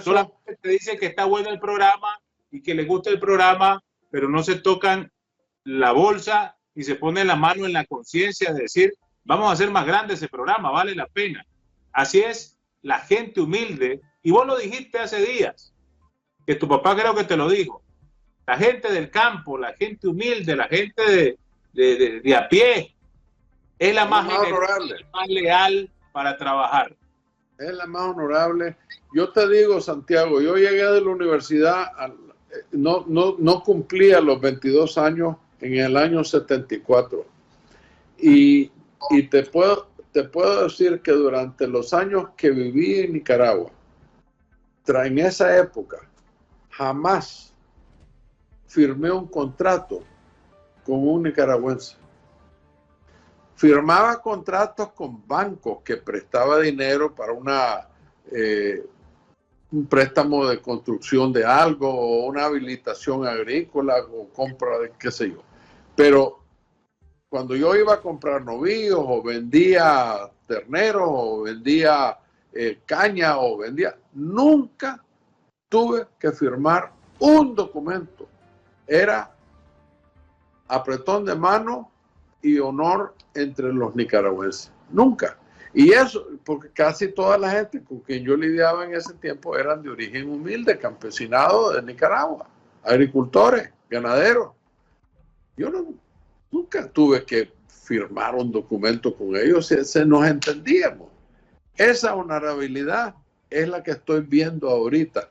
solamente te dicen que está bueno el programa y que les gusta el programa, pero no se tocan la bolsa y se ponen la mano en la conciencia de decir, vamos a hacer más grande ese programa, vale la pena. Así es la gente humilde. Y vos lo dijiste hace días, que tu papá creo que te lo dijo. La gente del campo, la gente humilde, la gente de a pie, es la más honorable, más leal para trabajar. Es la más honorable. Yo te digo, Santiago, yo llegué de la universidad, no cumplía los 22 años en el año 74. Y te puedo decir que durante los años que viví en Nicaragua, en esa época, jamás firmé un contrato con un nicaragüense. Firmaba contratos con bancos que prestaba dinero para un préstamo de construcción de algo, o una habilitación agrícola, o compra de qué sé yo. Pero cuando yo iba a comprar novillos, o vendía terneros, o vendía caña, o vendía, nunca tuve que firmar un documento. Era apretón de mano y honor entre los nicaragüenses. Nunca. Y eso, porque casi toda la gente con quien yo lidiaba en ese tiempo eran de origen humilde, campesinado de Nicaragua, agricultores, ganaderos. Yo nunca tuve que firmar un documento con ellos, se nos entendíamos. Esa honorabilidad es la que estoy viendo ahorita.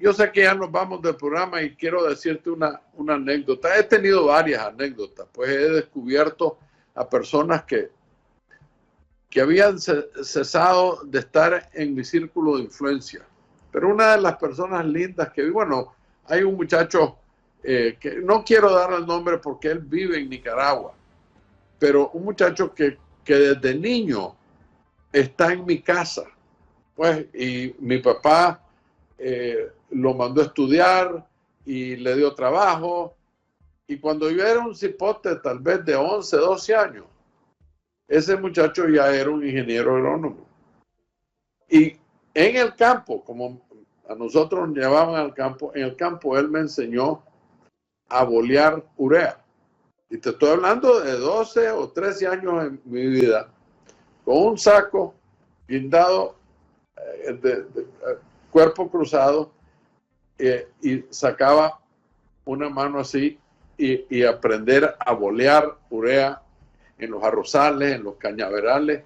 Yo sé que ya nos vamos del programa y quiero decirte una anécdota. He tenido varias anécdotas, pues he descubierto a personas que habían cesado de estar en mi círculo de influencia. Pero una de las personas lindas que vi, bueno, hay un muchacho que no quiero dar el nombre porque él vive en Nicaragua, pero un muchacho que desde niño está en mi casa, pues, y mi papá lo mandó a estudiar y le dio trabajo, y cuando yo era un cipote tal vez de 11, 12 años, ese muchacho ya era un ingeniero agrónomo. Y en el campo, como A nosotros nos llevaban al campo. En el campo él me enseñó a bolear urea. Y te estoy hablando de 12 o 13 años en mi vida, con un saco guindado de cuerpo cruzado, y sacaba una mano así y aprender a bolear urea en los arrozales, en los cañaverales.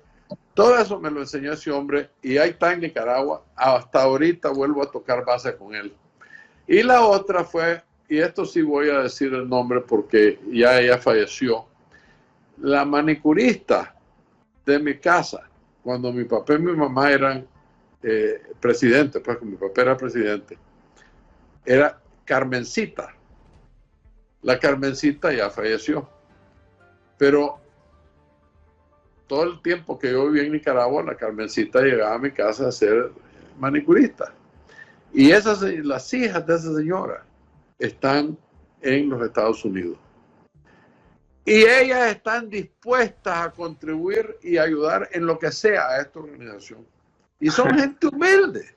Todo eso me lo enseñó ese hombre y ahí está en Nicaragua. Hasta ahorita vuelvo a tocar base con él. Y la otra fue, y esto sí voy a decir el nombre porque ya ella falleció, la manicurista de mi casa, cuando mi papá y mi mamá eran presidentes, pues mi papá era presidente, era Carmencita. La Carmencita ya falleció, pero todo el tiempo que yo viví en Nicaragua, la Carmencita llegaba a mi casa a ser manicurista. Y las hijas de esa señora están en los Estados Unidos. Y ellas están dispuestas a contribuir y ayudar en lo que sea a esta organización. Y son gente humilde.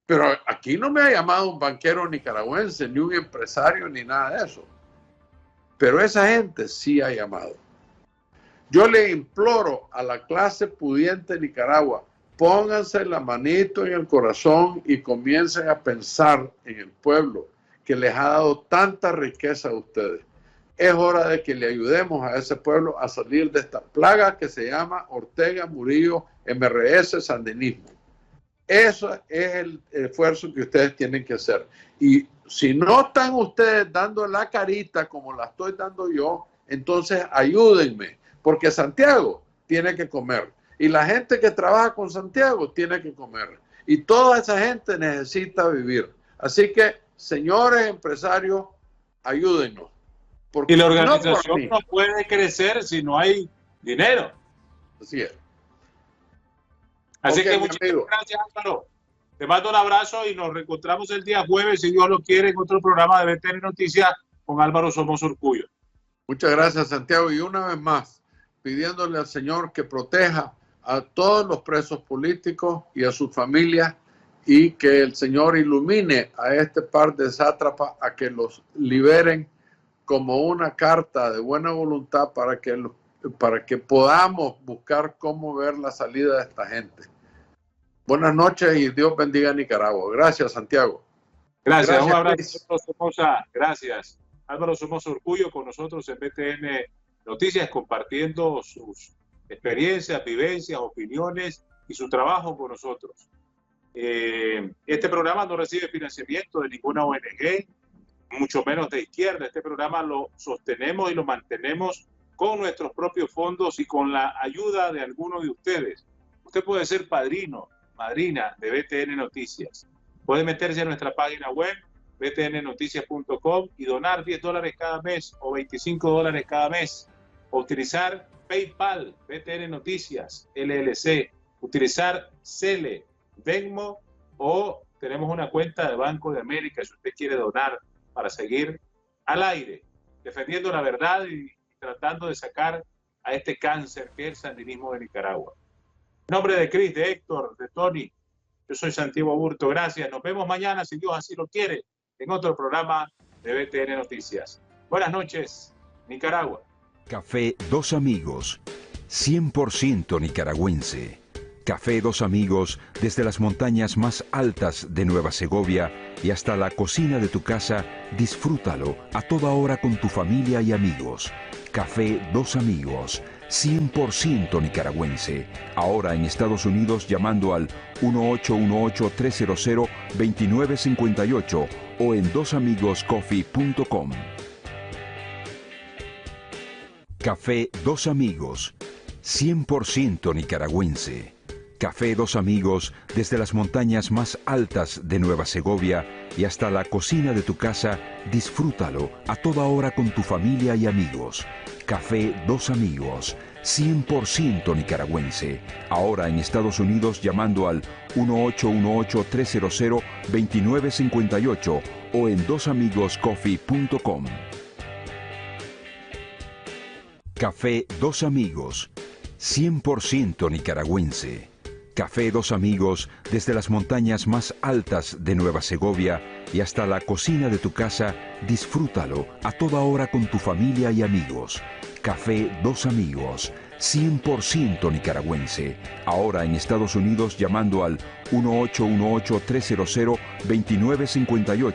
Pero aquí no me ha llamado un banquero nicaragüense, ni un empresario, ni nada de eso. Pero esa gente sí ha llamado. Yo le imploro a la clase pudiente de Nicaragua, pónganse la manito en el corazón y comiencen a pensar en el pueblo que les ha dado tanta riqueza a ustedes. Es hora de que le ayudemos a ese pueblo a salir de esta plaga que se llama Ortega, Murillo, MRS, sandinismo. Eso es el esfuerzo que ustedes tienen que hacer. Y si no están ustedes dando la carita como la estoy dando yo, entonces ayúdenme, porque Santiago tiene que comer. Y la gente que trabaja con Santiago tiene que comer. Y toda esa gente necesita vivir. Así que, señores empresarios, ayúdennos. Porque y la organización no puede crecer si no hay dinero. Así es. Así que muchísimas gracias, Álvaro. Te mando un abrazo y nos reencontramos el día jueves, si Dios lo quiere, en otro programa de BTN Noticias con Álvaro Somoza Urcullo. Muchas gracias, Santiago. Y una vez más, pidiéndole al Señor que proteja a todos los presos políticos y a sus familias, y que el Señor ilumine a este par de sátrapas a que los liberen como una carta de buena voluntad para que podamos buscar cómo ver la salida de esta gente. Buenas noches y Dios bendiga a Nicaragua. Gracias, Santiago. Gracias, un abrazo. Gracias. Álvaro Somoza Urcullo con nosotros en BTN Noticias, compartiendo sus experiencias, vivencias, opiniones y su trabajo con nosotros. Este programa no recibe financiamiento de ninguna ONG, mucho menos de izquierda. Este programa lo sostenemos y lo mantenemos con nuestros propios fondos y con la ayuda de algunos de ustedes. Usted puede ser padrino, madrina de BTN Noticias. Puede meterse a nuestra página web, btnnoticias.com, y donar $10 cada mes o $25 cada mes. O utilizar PayPal, BTN Noticias, LLC. Utilizar Cele, Venmo, o tenemos una cuenta de Banco de América si usted quiere donar para seguir al aire, defendiendo la verdad y tratando de sacar a este cáncer que es el sandinismo de Nicaragua. En nombre de Cris, de Héctor, de Tony, yo soy Santiago Aburto. Gracias. Nos vemos mañana, si Dios así lo quiere, en otro programa de BTN Noticias. Buenas noches, Nicaragua. Café Dos Amigos, 100% nicaragüense. Café Dos Amigos, desde las montañas más altas de Nueva Segovia y hasta la cocina de tu casa, disfrútalo a toda hora con tu familia y amigos. Café Dos Amigos, 100% nicaragüense. Ahora en Estados Unidos llamando al 1818-300-2958 o en dosamigoscoffee.com. Café Dos Amigos, 100% nicaragüense. Café Dos Amigos, desde las montañas más altas de Nueva Segovia y hasta la cocina de tu casa, disfrútalo a toda hora con tu familia y amigos. Café Dos Amigos, 100% nicaragüense. Ahora en Estados Unidos llamando al 1818-300-2958 o en dosamigoscoffee.com. Café Dos Amigos, 100% nicaragüense. Café Dos Amigos, desde las montañas más altas de Nueva Segovia y hasta la cocina de tu casa, disfrútalo a toda hora con tu familia y amigos. Café Dos Amigos, 100% nicaragüense. Ahora en Estados Unidos llamando al 1818-300-2958.